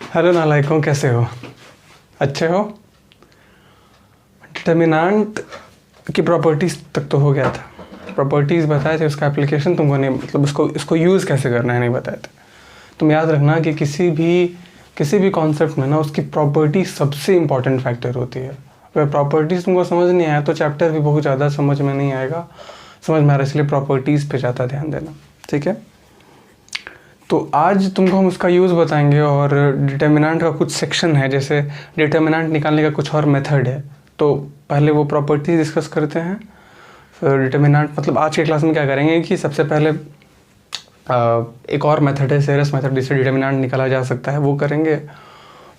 Hello नालायकों, कैसे हो? अच्छे हो? डिटर्मिनेंट की प्रॉपर्टीज़ तक तो हो गया था। प्रॉपर्टीज़ बताए थे, उसका एप्लीकेशन तुमको नहीं, मतलब उसको यूज़ कैसे करना है नहीं बताए थे। तुम याद रखना कि किसी भी कॉन्सेप्ट में ना उसकी प्रॉपर्टी सबसे इम्पॉर्टेंट फैक्टर होती है। अगर प्रॉपर्टीज़ तुमको समझ नहीं आया तो चैप्टर भी बहुत ज़्यादा समझ में नहीं आएगा, समझ में आ रहा है, इसलिए प्रॉपर्टीज़ पे ज़्यादा ध्यान देना, ठीक है? तो आज तुमको हम उसका यूज़ बताएंगे और डिटर्मिनेंट का कुछ सेक्शन है, जैसे डिटर्मिनेंट निकालने का कुछ और मेथड है। तो पहले वो प्रॉपर्टी डिस्कस करते हैं, फिर डिटर्मिनेंट, मतलब आज के क्लास में क्या करेंगे कि सबसे पहले एक और मेथड है सेरस मेथड, जिससे डिटर्मिनेंट निकाला जा सकता है, वो करेंगे।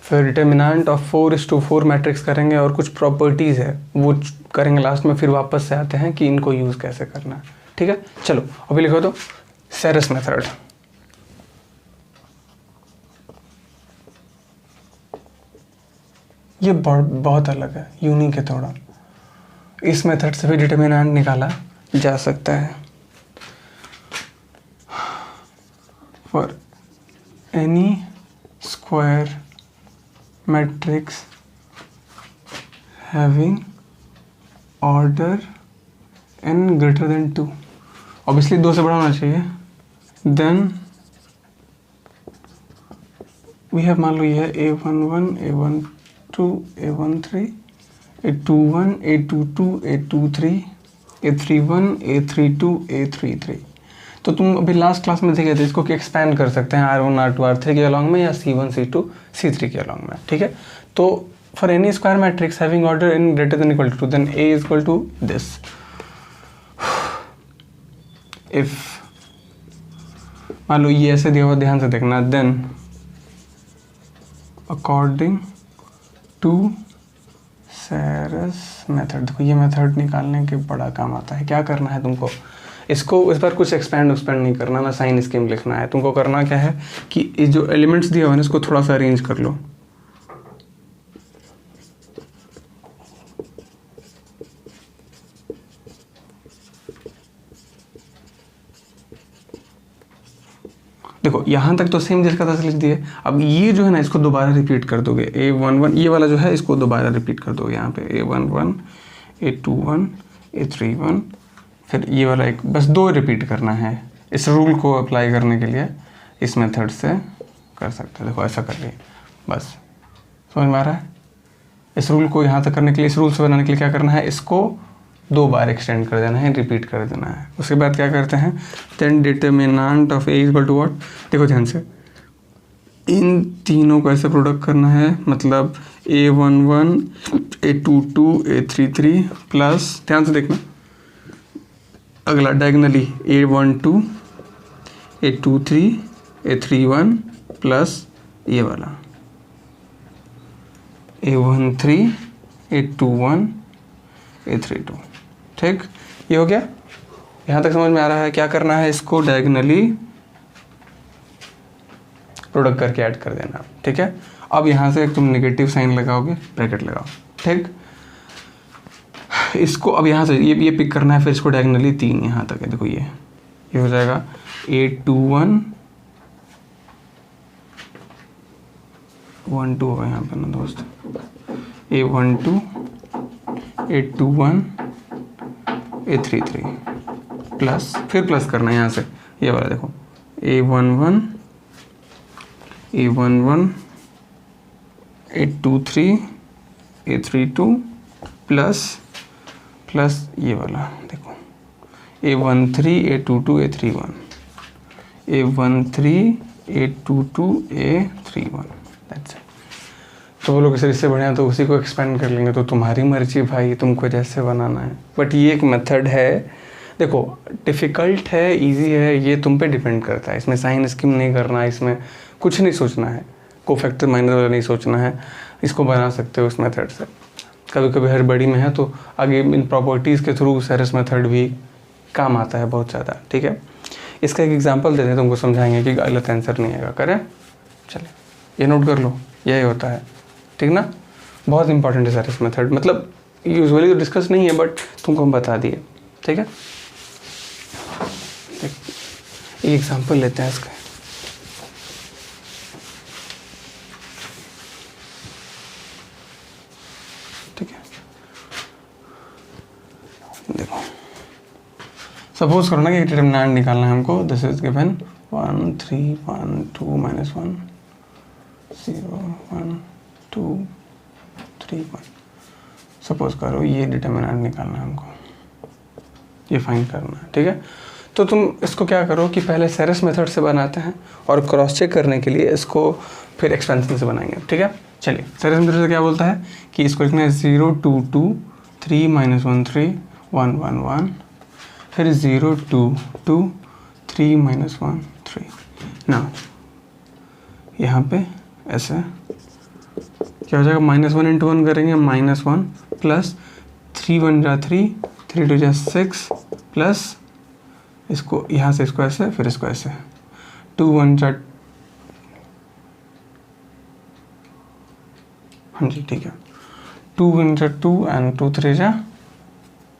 फिर डिटर्मिनेंट ऑफ 4:4 मैट्रिक्स करेंगे और कुछ प्रॉपर्टीज़ है वो करेंगे लास्ट में। फिर वापस से आते हैं कि इनको यूज़ कैसे करना है, ठीक है? चलो अभी लिखो तो सेरस मेथड। ये बहुत अलग है, यूनिक है थोड़ा। इस मेथड से भी डिटर्मिनेंट निकाला जा सकता है। For any square matrix having order n greater then 2, obviously 2 से बड़ा होना चाहिए, देन वी हैव, मान लो ये है A11, A12, A13, A21, A22, A23, A31, A32, A33। तो तुम अभी लास्ट क्लास में देखे थे, इसको एक्सपैंड कर सकते हैं R1, R2, R3 के अलॉन्ग में, या C1, C2, C3 के अलॉन्ग में, ठीक है? तो for any square matrix having order n greater than equal to 2, then A is equal to this. If मान लो ये ऐसे दिया हुआ, ध्यान से देखना, then according to Sarrus method. देखो ये मेथड निकालने के बड़ा काम आता है। क्या करना है तुमको, इसको इस बार कुछ एक्सपेंड नहीं करना ना, साइन स्कीम लिखना है। तुमको करना क्या है कि ये जो एलिमेंट्स दिया हुआ है इसको थोड़ा सा अरेंज कर लो। देखो यहाँ तक तो सेम जैसा था लिख दिए। अब ये जो है ना, इसको दोबारा रिपीट कर दोगे। A11 ये वाला जो है, इसको दोबारा रिपीट कर दोगे यहाँ पे, A11, A21, A31, फिर ये वाला एक, बस 2 रिपीट करना है। इस रूल को अप्लाई करने के लिए इस मेथड से कर सकते हैं। देखो ऐसा कर लिए, बस समझ में आ रहा है? इस रूल को यहाँ तक करने के लिए, इस रूल से बनाने के लिए क्या करना है, इसको 2 बार एक्सटेंड कर देना है, रिपीट कर देना है। उसके बाद क्या करते हैं, then determinant of A equal to what. देखो ध्यान से, इन तीनों को ऐसे प्रोडक्ट करना है, मतलब A11, A22, A33 प्लस, ध्यान से देखना, अगला diagonally A12, A23, A31 plus ये वाला A13, A21, A32, ठीक? ये हो गया, यहाँ तक समझ में आ रहा है? क्या करना है, इसको डायगनली प्रोडक्ट करके ऐड कर देना, ठीक है? अब यहाँ से तुम नेगेटिव साइन लगाओगे, ब्रैकेट लगाओ, ठीक? इसको अब यहाँ से ये पिक करना है, फिर इसको डायगनली 3 यहाँ तक है। देखो ये हो जाएगा A21, 1 2 होगा यहाँ पे ना दोस्त, A12, A21, A33 प्लस, फिर प्लस करना है यहाँ से, ये वाला देखो, A11, A11, A23, A32 plus ये वाला देखो, A13, A22, A31, A13, A22, A31, that's it. तो वो लोग इससे बढ़िया तो उसी को एक्सपेंड कर लेंगे। तो तुम्हारी मर्जी भाई, तुमको जैसे बनाना है, बट ये एक मेथड है। देखो डिफ़िकल्ट है, इजी है, ये तुम पे डिपेंड करता है। इसमें साइन स्कीम नहीं करना है, इसमें कुछ नहीं सोचना है, कोफैक्टर माइनस वाला नहीं सोचना है। इसको बना सकते हो इस मेथड से। कभी कभी हड़बड़ी में है तो आगे इन प्रॉपर्टीज़ के थ्रू सेरस मेथड भी काम आता है बहुत ज़्यादा, ठीक है? इसका एक एग्जांपल देते हैं, तुमको समझाएंगे कि गलत आंसर नहीं आएगा। करें? चले, ये नोट कर लो, यही होता है, ठीक ना? बहुत इंपॉर्टेंट है सेरस मेथड, मतलब यूजुअली तो डिस्कस नहीं है, बट तुमको हम बता दिए, ठीक है? एक एग्जांपल लेते हैं इसका। ठीक है, देखो सपोज करो ना कि डिटरमिनेंट निकालना है हमको, दिस इज गिवन 1 3 1 2 -1 0 1 2 3 1। सपोज करो ये डिटरमिनेंट निकालना है हमको, ये फाइंड करना है, ठीक है। तो तुम इसको क्या करो कि पहले सेरेस मेथड से बनाते हैं और क्रॉस चेक करने के लिए इसको फिर एक्सपेंशन से बनाएंगे, ठीक है। चलिए सेरेस मेथड से क्या बोलता है कि इसको लिखना है 0 2 2 3 -1 3 1 1 1, फिर 0 2 2 3 -1 3 ना, यहाँ पे ऐसे क्या हो जाएगा, -1 × 1 करेंगे -1 प्लस 3 1 जा 3 3 2 जा 6 प्लस इसको यहाँ से इसको ऐसे, फिर इसको ऐसे 2 1 जा, हाँ जी ठीक है, 2 1 जा 2 एंड 2 3 जा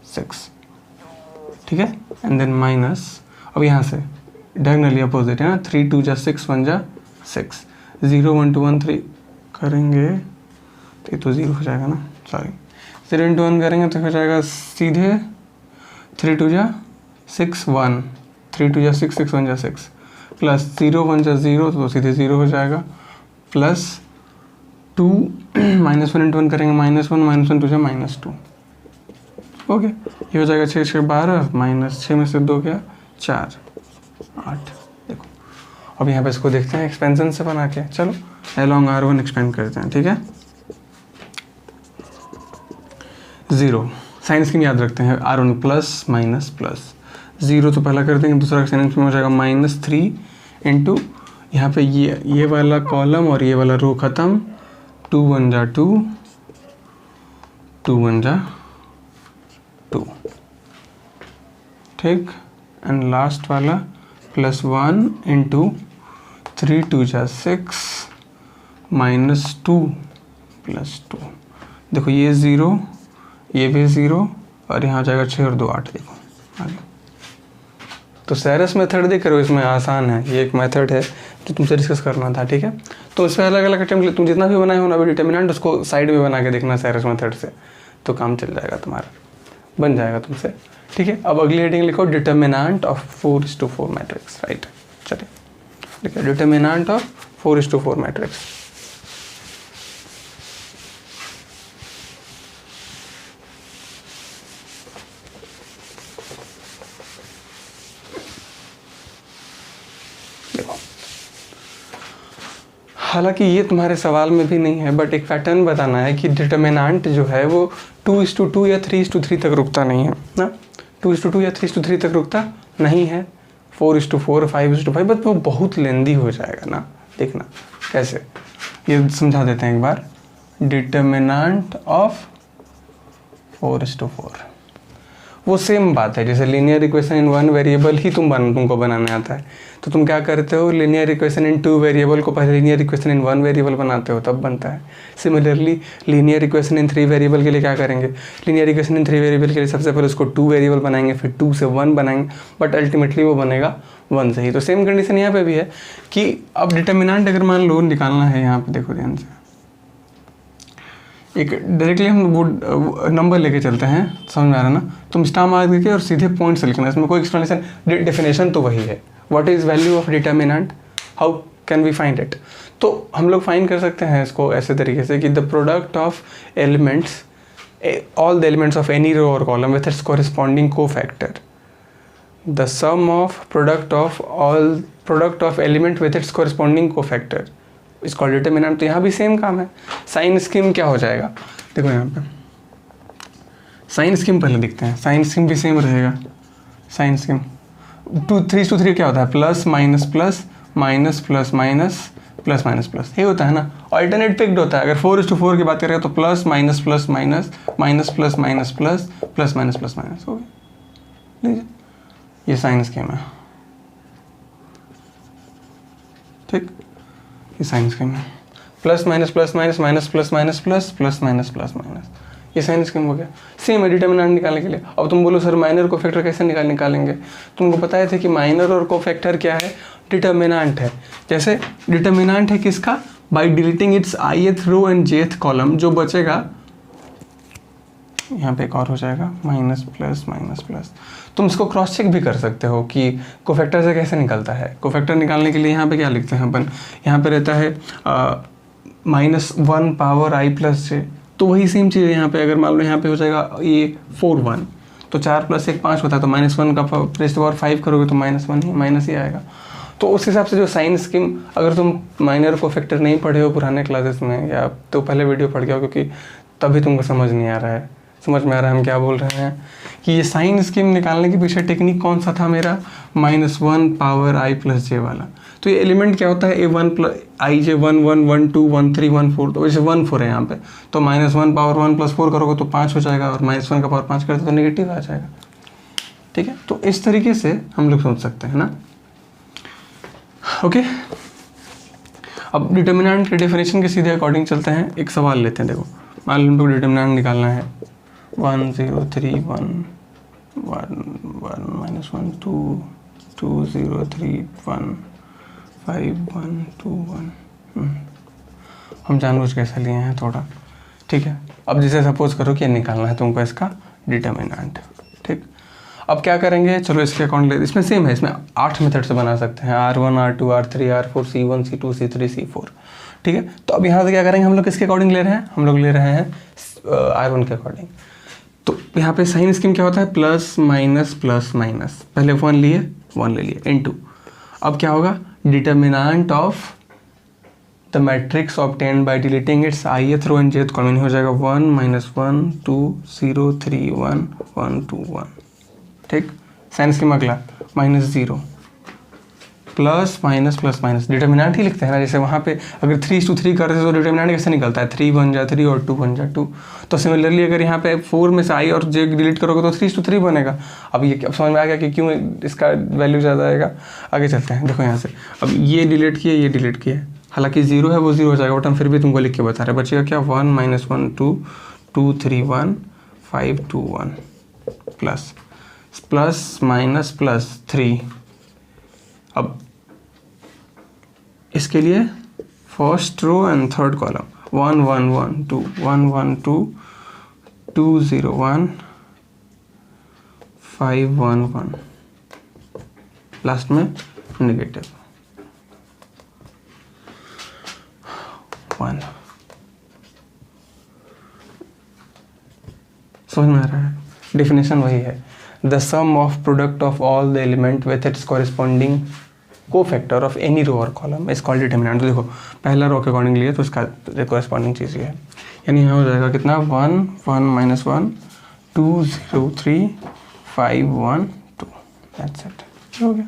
6, ठीक है। एंड देन माइनस, अब यहाँ से डायगोनली अपोजिट है ना, 3 2 जा 6 1 जा 6, 0 1 2 1 3 करेंगे तो ये तो 0 हो जाएगा ना, सॉरी 0 × 1 करेंगे तो हो जाएगा सीधे 3 2 जा 6 1 3 2 जा 6 6 1 जा 6 प्लस 0 1 जा 0 तो सीधे 0 हो जाएगा, प्लस 2 -1 × 1 करेंगे -1 -1 2 जा -2, ओके। ये हो जाएगा 6 6 12 -6 में से 2 गया 4 8। देखो अब यहाँ पे इसको देखते हैं एक्सपेंशन से बना के, चलो along R1 एक्सपेंड करते हैं, ठीक है। 0 साइन स्कीम याद रखते हैं, R1 प्लस माइनस प्लस, 0 तो पहला कर देंगे, दूसरा साइन स्कीम हो जाएगा -3 इंटू यहाँ पे ये वाला कॉलम और ये वाला रो खत्म, 2 1 जा 2 2 1 जा 2, ठीक। एंड लास्ट वाला +1 इंटू 3 2 जा 6 -2 +2। देखो ये 0, ये भी 0 और यहाँ जाएगा 6 और 2 8। देखो आगे तो सेरेस मेथड देख करो, इसमें आसान है, ये एक मेथड है जो तुमसे डिस्कस करना था, ठीक है। तो इसमें अलग अलग अटेम्प्ट, तुम जितना भी बनाए हो ना अभी डिटर्मिनेंट, उसको साइड में बना के देखना सेरेस मेथड से, तो काम चल जाएगा तुम्हारा, बन जाएगा तुमसे, ठीक है। अब अगली हेडिंग लिखो डिटर्मिनेंट ऑफ 4:4 मैट्रिक्स, राइट। चलिए देखिए डिटर्मिनेंट ऑफ 4:4 मैट्रिक्स, देखो हालांकि ये तुम्हारे सवाल में भी नहीं है, बट एक पैटर्न बताना है कि डिटर्मिनेंट जो है वो 2:2 या 3:3 तक रुकता नहीं है ना, 2:2 या 3:3 तक रुकता नहीं है, 4:4 5:5, बट वो बहुत लेंदी हो जाएगा ना। देखना कैसे, ये समझा देते हैं एक बार। डिटर्मिनेंट ऑफ 4:4 वो सेम बात है जैसे लीनियर इक्वेशन इन 1 वेरिएबल ही तुमको बनाने आता है, तो तुम क्या करते हो, लीनियर इक्वेशन इन 2 वेरिएबल को पहले लीनियर इक्वेशन इन 1 वेरिएबल बनाते हो, तब बनता है। Similarly linear equation in 3 variable के लिए क्या करेंगे, लीनियर इक्वेशन इन 3 वेरिएबल के लिए सबसे पहले उसको 2 वेरिएबल बनाएंगे, फिर 2 से 1 बनाएंगे, बट अल्टीमेटली वो बनेगा 1 से ही। तो सेम कंडीशन यहाँ पे भी है कि अब डिटर्मिनेंट अगर मान लो निकालना है, यहाँ पे देखो ध्यान से, एक डायरेक्टली हम वो नंबर लेके चलते हैं, समझ में आ रहा है ना, तुम स्टार मार्क देके और सीधे पॉइंट से लिखना, इसमें कोई एक्सप्लेनेशन, डेफिनेशन तो वही है, what is value of determinant, how can we find it. तो हम लोग फाइंड कर सकते हैं इसको ऐसे तरीके से कि the product of elements, all the elements of any row और column with its corresponding cofactor, the sum of product of element with its corresponding cofactor is called determinant. तो यहाँ भी सेम काम है। साइन स्कीम क्या हो जाएगा, देखो यहाँ पे साइन स्कीम पहले देखते हैं, साइन स्कीम भी सेम रहेगा। साइन स्कीम 3:3 क्या होता है, plus minus plus minus plus minus plus minus plus, ये होता है ना। ऑल्टरनेट पिक्ड होता है, अगर 4:4 की बात करें तो plus minus plus minus minus plus minus plus plus minus plus minus हो गया। लीजिए ये साइन स्कीम है, ठीक, ये साइन स्कीम है, plus minus plus minus minus plus minus plus plus minus plus minus, ये साइन स्कीम हो गया। सेम है डिटर्मिनेंट निकालने के लिए। अब तुम बोलो सर माइनर कोफैक्टर कैसे निकालेंगे, तुमको पता थे कि माइनर और कोफैक्टर क्या है, डिटर्मिनेंट है। जैसे डिटर्मिनेंट है किसका, by deleting its ith row and jth column, जो बचेगा यहाँ पे एक और हो जाएगा माइनस प्लस माइनस प्लस। तुम इसको क्रॉस चेक भी कर सकते हो कि कोफैक्टर से कैसे निकलता है। कोफैक्टर निकालने के लिए यहाँ पे क्या लिखते हैं अपन, यहाँ पे रहता है -1 पावर i प्लस j। तो वही सेम चीज़ है यहाँ पे, अगर मान लो यहाँ पे हो जाएगा ये 4 1, तो 4 + 1 5 होता है, तो -1 का रेज़ टू पावर 5 करोगे तो -1 ही माइनस ही आएगा। तो उस हिसाब से जो साइन स्कीम, अगर तुम माइनर कोफैक्टर नहीं पढ़े हो पुराने क्लासेस में, या तो पहले वीडियो पढ़ गया हो, क्योंकि तभी तुमको समझ नहीं आ रहा है, समझ में आ रहा है हम क्या बोल रहे हैं, कि ये साइन स्कीम निकालने के पीछे टेक्निक कौन सा था मेरा, -1 पावर i प्लस j वाला। तो ये एलिमेंट क्या होता है, a1 + ij 1 1 1 2 1 3 1 4, तो वैसे 1 4 है यहाँ पे, तो -1 पावर 1 + 4 करोगे तो 5 हो जाएगा, और -1 का पावर 5 करते तो नेगेटिव आ जाएगा। ठीक है, तो इस तरीके से हम लोग सोच सकते हैं ना। ओके, अब डिटर्मिनेंट के डेफिनेशन के सीधे अकॉर्डिंग चलते हैं। एक सवाल लेते हैं, देखो मान लो हमको डिटर्मिनेंट निकालना है 1 0 3 1 1 1 -1 2 2 0 3 1 5 1 2 1। हम जानबूझ के ऐसा लिए हैं थोड़ा, ठीक है। अब जैसे सपोज करो कि निकालना है तुमको इसका डिटर्मिनेंट, ठीक। अब क्या करेंगे, चलो इसके अकाउंट ले, इसमें सेम है, इसमें 8 मेथड से बना सकते हैं, R1 R2 R3 R4 C1 C2 C3 C4, ठीक है। तो अब यहाँ से क्या करेंगे, हम लोग किसके अकॉर्डिंग ले रहे हैं, हम लोग ले रहे हैं R1 के अकॉर्डिंग। तो यहाँ पे साइन स्कीम क्या होता है, प्लस माइनस प्लस माइनस, पहले 1 लिए 1 ले लिए इनटू, अब क्या होगा, determinant of the matrix obtained by deleting its ith row and jth column, हो जाएगा 1 -1 2 0 3 1 1 2 1, ठीक। साइन स्कीम अगला -0 plus minus plus minus, determinant ही लिखते हैं ना, जैसे वहाँ पे अगर 3:3 करते हैं तो डिटर्मिनेंट कैसे निकलता है, 3 बन जा 3 और 2 बन जा 2। तो सिमिलरली अगर यहाँ पे 4 में से i और j डिलीट करोगे तो 3:3 बनेगा। अब ये अब समझ में आ गया कि क्यों इसका वैल्यू ज़्यादा आएगा। आगे चलते हैं, देखो यहाँ से, अब ये डिलीट किया ये डिलीट किया, हालांकि 0 है वो 0 हो जाएगा, बट हम फिर भी तुमको लिख के बता रहे हैं। बचेगा क्या, 1 -1 2 2 3 1 5 2 1 प्लस प्लस माइनस प्लस 3। अब इसके लिए first row and third column 1 1 1 2 1 1 2 2 0 1 5 1 1, last में नेगेटिव 1। समझ में आ रहा है, डेफिनेशन वही है, the sum of product of all the element with its corresponding cofactor of any row और कॉलम इज कॉल्ड डिटर्मिनेंट। तो देखो पहला रो के अकॉर्डिंग लिए तो इसका कॉरेस्पॉन्डिंग चीज़ ये है, यानी यहाँ हो जाएगा कितना, 1 1 -1 2 0 3 5 1 2, दैट्स इट, हो गया।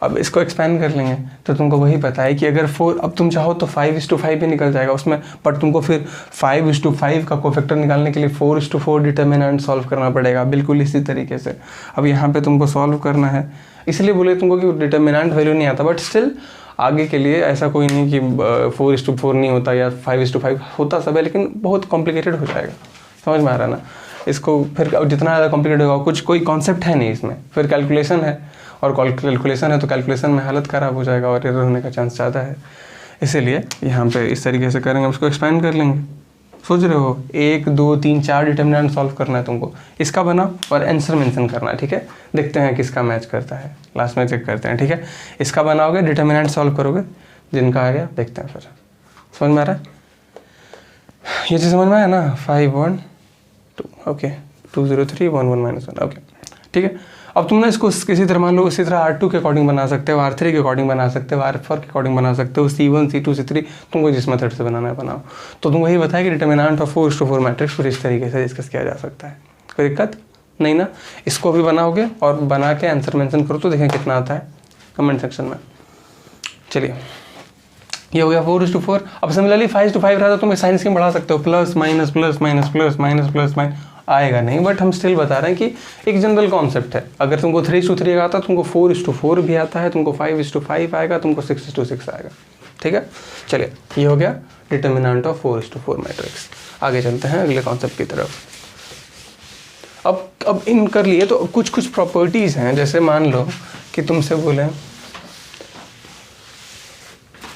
अब इसको एक्सपेंड कर लेंगे तो तुमको वही पता है कि अगर 4, अब तुम चाहो तो 5:5 भी निकल जाएगा उसमें, बट तुमको फिर 5:5 का कोफैक्टर निकालने के लिए 4:4 डिटर्मिनेंट सॉल्व करना पड़ेगा, बिल्कुल इसी तरीके से। अब यहाँ पे तुमको सॉल्व करना है, इसलिए बोले तुमको कि डिटर्मिनेंट वैल्यू नहीं आता, बट स्टिल आगे के लिए ऐसा कोई नहीं कि 4:4 नहीं होता या 5:5 होता सब है, लेकिन बहुत कॉम्प्लिकेटेड हो जाएगा। समझ में आ रहा है ना, इसको फिर जितना ज़्यादा कॉम्प्लिकेटेड होगा, कोई कॉन्सेप्ट है नहीं इसमें, फिर कैलकुलेशन है, और कैलकुलेशन है तो कैलकुलेशन में हालत ख़राब हो जाएगा और एरर होने का चांस ज़्यादा है। इसीलिए यहाँ पे इस तरीके से करेंगे, उसको एक्सपेंड कर लेंगे। सोच रहे हो 1 2 3 4 डिटर्मिनेंट सॉल्व करना है तुमको, इसका बना और आंसर मेंशन करना है, ठीक है। देखते हैं किसका मैच करता है, लास्ट में चेक करते हैं, ठीक है। इसका बनाओगे, डिटर्मिनेंट सॉल्व करोगे, जिनका आ गया देखते हैं फिर। समझ में आ रहा है, ये चीज़ समझ में आया ना, 5 1 2, ओके 2 0 3 1 1 -1, ओके ठीक है। अब तुमने इसको किसी तरह मान लो, इसी तरह R2 के अकॉर्डिंग बना सकते हो, R3 के अकॉर्डिंग बना सकते हो, R4 के अकॉर्डिंग बना सकते हो, C1 C2 C3, तुमको जिस मेथड से बनाना है बनाओ। तो तुम वही बताया कि डिटर्मिनेंट ऑफ 4:4 मैट्रिक्स फिर इस तरीके से डिस्कस किया जा सकता है, कोई दिक्कत नहीं ना। इसको भी बनाओगे और बना के आंसर मेंशन करो तो देखें कितना आता है कमेंट सेक्शन में। चलिए ये हो गया 4:4। अब सिमिलरली 5:5 रहा तो तुम साइन स्कीम बढ़ा सकते हो, plus minus plus minus plus minus plus minus, आएगा नहीं, बट हम स्टिल बता रहे हैं कि एक जनरल कॉन्सेप्ट है। अगर तुमको 3:3 आता है, तुमको 4:4 भी आता है, तुमको 5:5 आएगा, तुमको 6:6 आएगा, ठीक है। चलिए ये हो गया डिटर्मिनेंट ऑफ 4:4 मैट्रिक्स। आगे चलते हैं अगले कॉन्सेप्ट की तरफ। अब इन कर लिए तो कुछ प्रॉपर्टीज़ हैं, जैसे मान लो कि तुमसे बोले,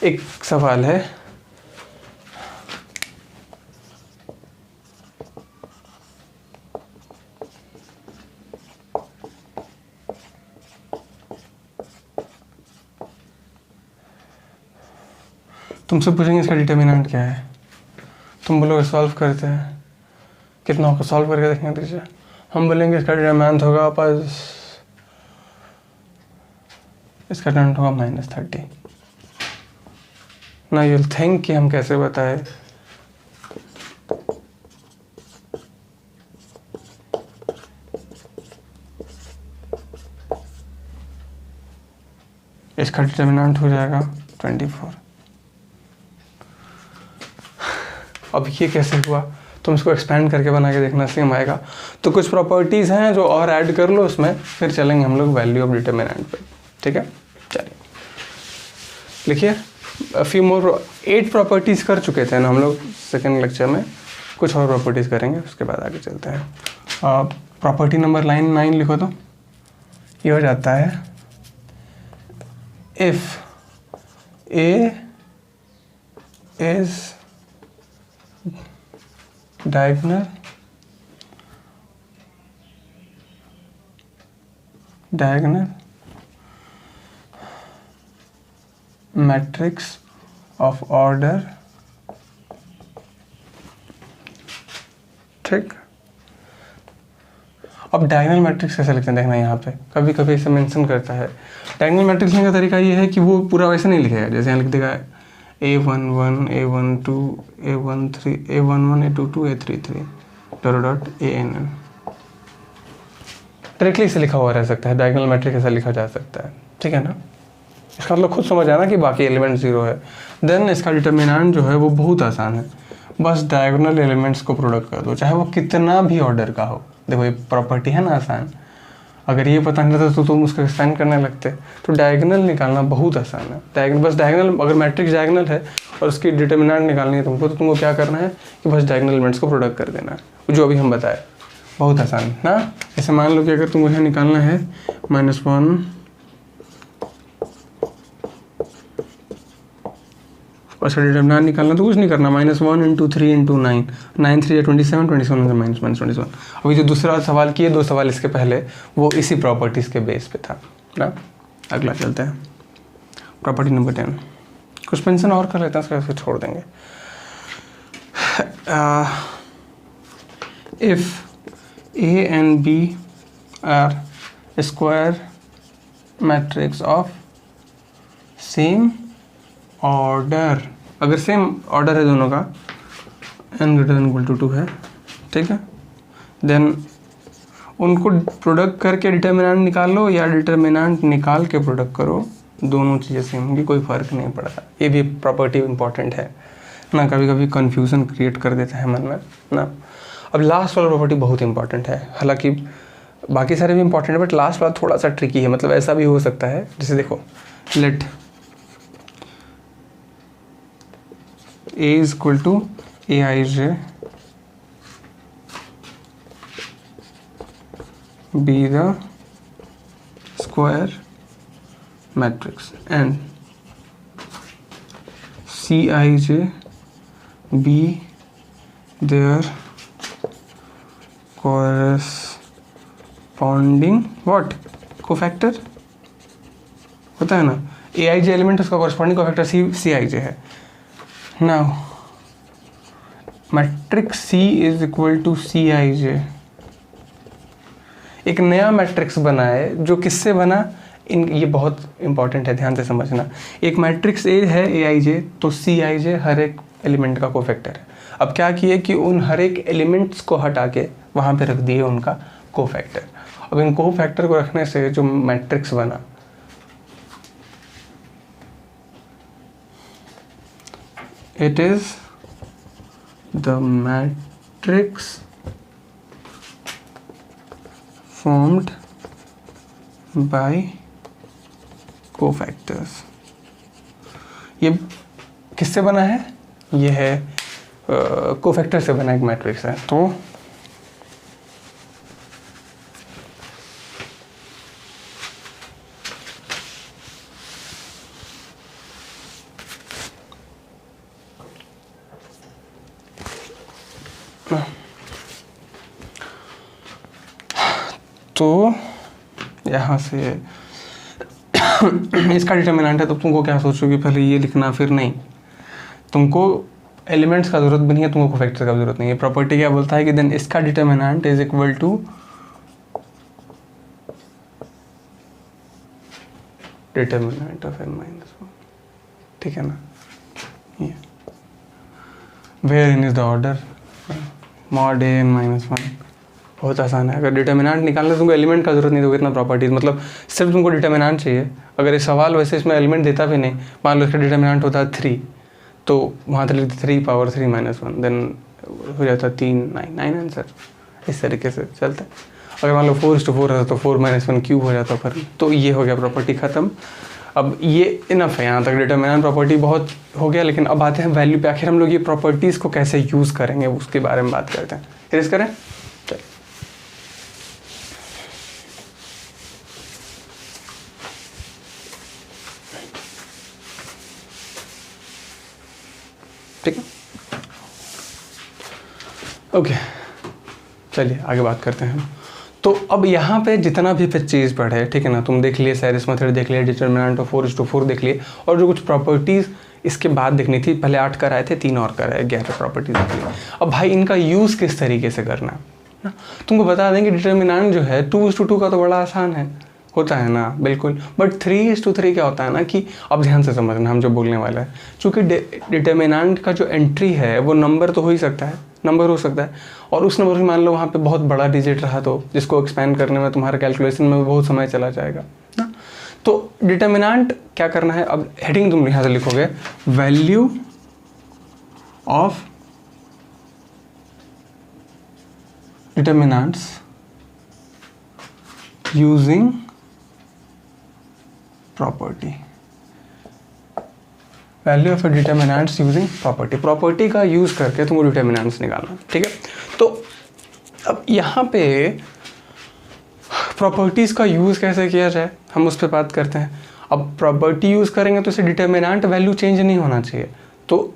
एक सवाल है तुमसे पूछेंगे इसका डिटर्मिनेंट क्या है, तुम बोलोगे सॉल्व करते हैं, कितना होगा सॉल्व करके देखेंगे दीजिए। हम बोलेंगे इसका डिटर्मिनेंट होगा बस, इसका डिटर्मिनेंट होगा -30। ना यू विल थिंक कि हम कैसे बताए। इसका डिटर्मिनेंट हो जाएगा 24। अब ये कैसे हुआ, तुम इसको एक्सपेंड करके बना के देखना, सेम आएगा। तो कुछ प्रॉपर्टीज़ हैं जो और ऐड कर लो उसमें, फिर चलेंगे हम लोग वैल्यू ऑफ डिटर्मिनेंट पे, ठीक है। चलिए लिखिए, फ्यू मोर 8 प्रॉपर्टीज़ कर चुके थे ना हम लोग सेकेंड लेक्चर में, कुछ और प्रॉपर्टीज़ करेंगे उसके बाद आगे चलते हैं। प्रॉपर्टी नंबर लाइन 9 लिखो तो ये हो जाता है, if A is diagonal matrix of order, ठीक। अब डायगोनल मैट्रिक्स कैसे लिखते हैं देखना, यहाँ पे कभी कभी इसे मेंशन करता है। डायगोनल मैट्रिक्स लिखने का तरीका ये है कि वो पूरा वैसे नहीं लिखेगा, जैसे यहाँ लिख देगा A11 A12 A13 A11 A22 A33 dot ANN, directly इसे लिखा हुआ रह सकता है। डायगोनल मैट्रिक्स ऐसा लिखा जा सकता है, ठीक है ना। इसका मतलब खुद समझ आना कि बाकी एलिमेंट 0 है। देन इसका डिटर्मिनेंट जो है वो बहुत आसान है, बस डायगोनल एलिमेंट्स को प्रोडक्ट कर दो, चाहे वो कितना भी ऑर्डर का हो। देखो ये प्रॉपर्टी है ना आसान, अगर ये पता नहीं था तो तुम उसको एक्सपेंड करने लगते। तो डायगोनल निकालना बहुत आसान है। बस डायगोनल, अगर मैट्रिक्स डायगोनल है और उसकी डिटर्मिनेंट निकालनी है तुमको, तो तुमको क्या करना है कि बस डायगोनल एलिमेंट्स को प्रोडक्ट कर देना है, जो अभी हम बताए। बहुत आसान ना। जैसे मान लो कि अगर तुमको यहाँ निकालना है -1 और उसका डिटर्मिनेंट निकालना, तो कुछ नहीं करना, -1 × 3 × 9 9 3 27 27 -21। अभी जो दूसरा सवाल किए, 2 सवाल इसके पहले, वो इसी प्रॉपर्टीज़ के बेस पे था ना। अगला चलते हैं, प्रॉपर्टी नंबर 10। कुछ मेंशन और कर लेते हैं, उसके बाद छोड़ देंगे। If A and B are square matrix of same order, अगर सेम ऑर्डर है दोनों का, n>2 है, ठीक है, देन उनको प्रोडक्ट करके डिटर्मिनेंट निकालो या डिटर्मिनेंट निकाल के प्रोडक्ट करो, दोनों चीज़ें सेम होंगी, कोई फ़र्क नहीं पड़ता। ये भी प्रॉपर्टी इंपॉर्टेंट है ना, कभी कभी कन्फ्यूज़न क्रिएट कर देता है मन में ना। अब लास्ट वाला प्रॉपर्टी बहुत इंपॉर्टेंट है, हालांकि बाकी सारे भी इंपॉर्टेंट है, बट लास्ट वाला थोड़ा सा ट्रिकी है। मतलब ऐसा भी हो सकता है, जैसे देखो, late A = Aij be the square matrix and Cij be their corresponding what cofactor होता है ना। Aij एलिमेंट उसका corresponding cofactor Cij है। Now मैट्रिक्स C = Cij एक नया मैट्रिक्स बना है, जो किससे बना, ये बहुत इंपॉर्टेंट है, ध्यान से समझना। एक मैट्रिक्स A है Aij, तो Cij हर एक एलिमेंट का कोफैक्टर है। अब क्या किए कि उन हर एक एलिमेंट्स को हटा के वहाँ पे रख दिए उनका कोफैक्टर। अब इन कोफैक्टर को रखने से जो मैट्रिक्स बना, it is the matrix formed by cofactors। ये किससे बना है, ये है कोफैक्टर से बना एक मैट्रिक्स है। तो यहाँ से इसका डिटर्मिनेंट है, तो तुमको क्या सोचोगे, पहले ये लिखना फिर नहीं, तुमको एलिमेंट्स का जरूरत भी नहीं है, तुमको फैक्टर का जरूरत नहीं है। प्रॉपर्टी क्या बोलता है कि देन इसका determinant is equal to determinant of n-1, ठीक है ना। Where n is the order mod an-1, बहुत आसान है। अगर डिटर्मिनेंट निकालना तुमको एलिमेंट का जरूरत नहीं, तो इतना प्रॉपर्टीज मतलब सिर्फ तुमको डिटर्मिनेंट चाहिए। अगर ये सवाल वैसे इसमें एलिमेंट देता भी नहीं, मान लो इसका डिटर्मिनेंट होता है 3, तो वहाँ तक लिखते 3 पावर 3 माइनस 1, देन हो जाता 3 9 आंसर। इस तरीके से चलता है। अगर मान लो 4:4 रहता तो 4 - 1 क्यूब हो जाता फिर। तो ये हो गया प्रॉपर्टी ख़त्म। अब ये इनफ है, यहाँ तक डिटर्मिनेंट प्रॉपर्टी बहुत हो गया। लेकिन अब आते हैं वैल्यू पे। आखिर हम लोग ये प्रॉपर्टीज़ को कैसे यूज़ करेंगे उसके बारे में बात करते हैं। इरेज करें, चल ठीक है, ओके चलिए आगे बात करते हैं। तो अब यहाँ पे जितना भी फिर चीज़ पढ़े, ठीक है ना, तुम देख लिए सैरिस मेथड देख लिए, डिटर्मिनेंट ऑफ 4:4 देख लिए, और जो कुछ प्रॉपर्टीज़ इसके बाद देखनी थी, पहले 8 कराए थे, 3 और कराए, 11 प्रॉपर्टीज देख लिए। अब भाई इनका यूज़ किस तरीके से करना है ना, तुमको बता दें कि डिटर्मिनेंट जो है 2:2 का तो बड़ा आसान है, होता है ना, बिल्कुल। बट 3:3 क्या होता है ना कि अब ध्यान से समझना हम जो बोलने वाला है, चूँकि डिटर्मिनेंट का जो एंट्री है वो नंबर तो हो ही सकता है, नंबर हो सकता है, और उस नंबर में मान लो वहाँ पे बहुत बड़ा डिजिट रहा तो जिसको एक्सपेंड करने में तुम्हारे कैलकुलेशन में बहुत समय चला जाएगा ना। तो डिटर्मिनेंट क्या करना है, अब हेडिंग तुम यहाँ से लिखोगे value of determinants using property, value of determinants using property. Property का यूज़ करके तुमको डिटर्मिनेंट्स निकालना, ठीक है। तो अब यहाँ पे प्रॉपर्टीज़ का यूज़ कैसे किया जाए, हम उस पर बात करते हैं। अब प्रॉपर्टी यूज़ करेंगे तो इसे डिटर्मिनेंट वैल्यू चेंज नहीं होना चाहिए। तो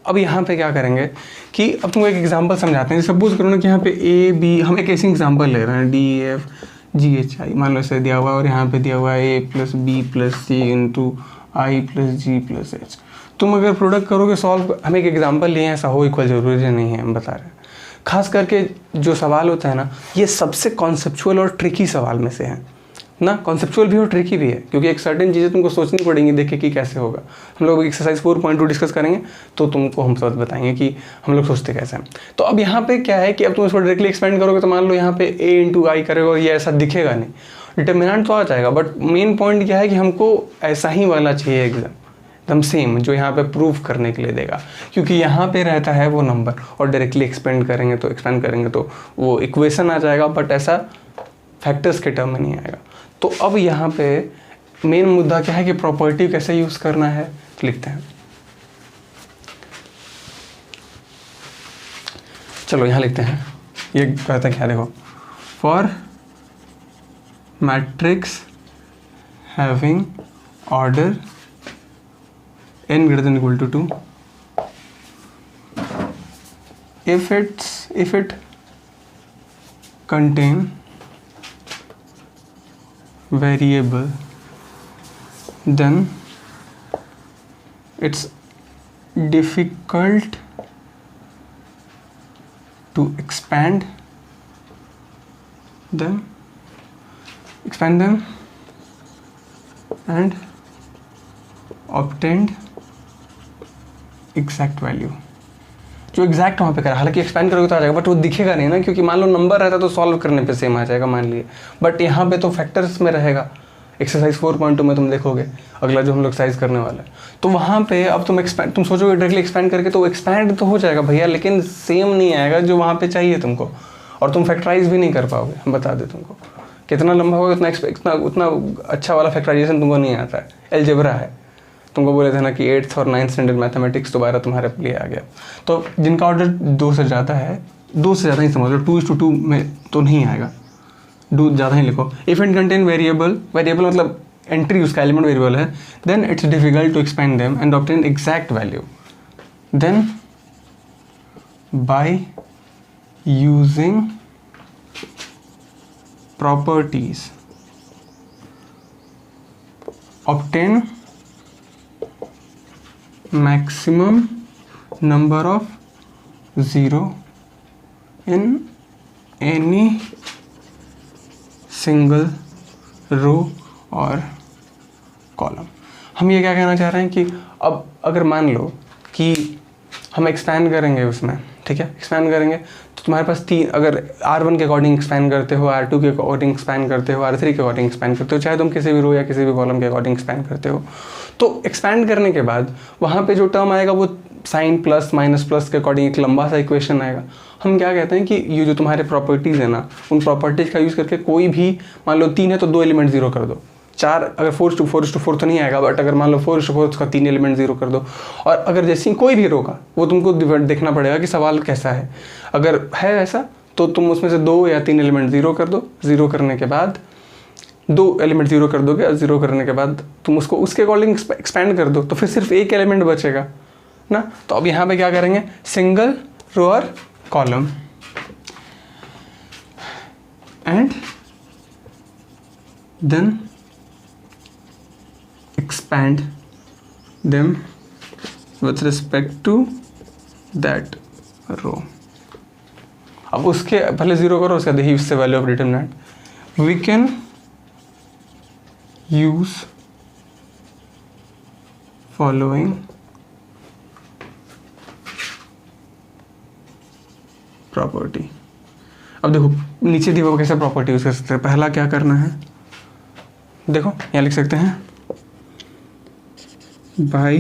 अब यहाँ पे क्या करेंगे कि अब तुमको एक एग्जांपल समझाते हैं। सपोज करो ना कि यहाँ पे ए बी, हम एक ऐसी एग्जांपल ले रहे हैं DEFGHI, मान लो ऐसे दिया हुआ है, और यहाँ पे दिया हुआ है A + B + C × I + G + H। तुम अगर प्रोडक्ट करोगे सॉल्व, हम एक एग्जांपल लिए हैं, ऐसा हो इक्वल जरूरी नहीं है, हम बता रहे हैं। खास करके जो सवाल होता है ना, ये सबसे कॉन्सेप्चुअल और ट्रिकी सवाल में से है ना। कॉन्सेप्चुअल भी और ट्रिकी भी है, क्योंकि एक सर्टेन चीज़ें तुमको सोचनी पड़ेंगी, देखे कि कैसे होगा। हम लोग एक्सरसाइज 4.2 डिस्कस करेंगे तो तुमको हम सब बताएंगे कि हम लोग सोचते कैसे हैं। तो अब यहाँ पे क्या है कि अब तुम इसको डायरेक्टली एक्सपेंड करोगे तो मान लो यहाँ पे A × I करेगा और ये ऐसा दिखेगा नहीं, डिटर्मिनेंट तो आ जाएगा, बट मेन पॉइंट क्या है कि हमको ऐसा ही वाला चाहिए एकदम सेम, जो यहाँ पे प्रूफ करने के लिए देगा, क्योंकि यहाँ पे रहता है वो नंबर, और डायरेक्टली एक्सपेंड करेंगे तो वो इक्वेशन आ जाएगा, बट ऐसा फैक्टर्स के टर्म में नहीं आएगा। तो अब यहाँ पे मेन मुद्दा क्या है कि प्रॉपर्टी कैसे यूज़ करना है, तो लिखते हैं। चलो यहाँ लिखते हैं, ये कहता है क्या, देखो, for matrix having order n > 2, if it contain variable, then it's difficult to expand them and obtained exact value. जो एग्जैक्ट वहाँ पे करा, हालांकि एक्सपेंड करोगे तो आ जाएगा, बट वो दिखेगा नहीं ना, क्योंकि मान लो नंबर रहता तो सॉल्व करने पे सेम आ जाएगा मान लिए, बट यहाँ पे तो फैक्टर्स में रहेगा। एक्सरसाइज 4.2 में तुम देखोगे अगला जो हम लोग एक्सरसाइज करने वाला है, तो वहाँ पे अब तुम सोचोगे डायरेक्टली एक्सपेंड करके, तो एक्सपेंड तो हो जाएगा भैया, लेकिन सेम नहीं आएगा जो वहाँ पे चाहिए तुमको, और तुम फैक्टराइज भी नहीं कर पाओगे। हम बता दें तुमको कितना लंबा होगा उतना अच्छा वाला फैक्टराइजेशन तुमको नहीं आता है। एलजेब्रा है, तुमको बोले थे ना कि 8th और 9th स्टैंडर्ड मैथमेटिक्स दोबारा तुम्हारे लिए आ गया। तो जिनका ऑर्डर 2 से ज़्यादा है, 2 से ज़्यादा ही समझ लो, 2:2 में तो नहीं आएगा, 2 ज़्यादा ही लिखो। इफ़ इट कंटेन वेरिएबल मतलब एंट्री उसका एलिमेंट वेरिएबल है, then its difficult to expand them and obtain exact value, then by using properties obtain maximum number of zero in any single row और कॉलम। हम ये क्या कहना चाह रहे हैं कि अब अगर मान लो कि हम एक्सपैंड करेंगे उसमें, ठीक है, एक्सपैंड करेंगे तो तुम्हारे पास तीन, अगर R1 के अकॉर्डिंग एक्सपैंड करते हो, R2 के अकॉर्डिंग एक्सपैंड करते हो, R3 के अकॉर्डिंग एक्सपैंड करते हो, चाहे तुम किसी भी रो या किसी भी कॉलम के अकॉर्डिंग एक्सपैंड करते हो, तो एक्सपैंड करने के बाद वहाँ पे जो टर्म आएगा वो साइन प्लस माइनस प्लस के अकॉर्डिंग एक लंबा सा इक्वेशन आएगा। हम क्या कहते हैं कि ये जो तुम्हारे प्रॉपर्टीज़ है ना, उन प्रॉपर्टीज़ का यूज़ करके कोई भी, मान लो 3 है तो 2 एलिमेंट ज़ीरो कर दो, 4 अगर 4:4 तो नहीं आएगा, बट अगर मान लो 4:4 उसका 3 एलिमेंट ज़ीरो कर दो। और अगर जैसे कोई भी रो का, वो तुमको देखना पड़ेगा कि सवाल कैसा है। अगर है ऐसा तो तुम उसमें से 2 या 3 एलिमेंट ज़ीरो कर दो। ज़ीरो करने के बाद 2 एलिमेंट ज़ीरो कर दोगे, और ज़ीरो करने के बाद तुम उसको उसके अकॉर्डिंग एक्सपैंड कर दो, तो फिर सिर्फ एक एलिमेंट बचेगा ना। तो अब यहाँ पे क्या करेंगे, सिंगल रो और column and then expand them with respect to that row। अब उसके पहले ज़ीरो करो, उसके बाद यूज से value of determinant. We can use following property. अब देखो नीचे दी हुआ कैसे प्रॉपर्टी यूज कर सकते हैं। पहला क्या करना है, देखो यहाँ लिख सकते हैं बाय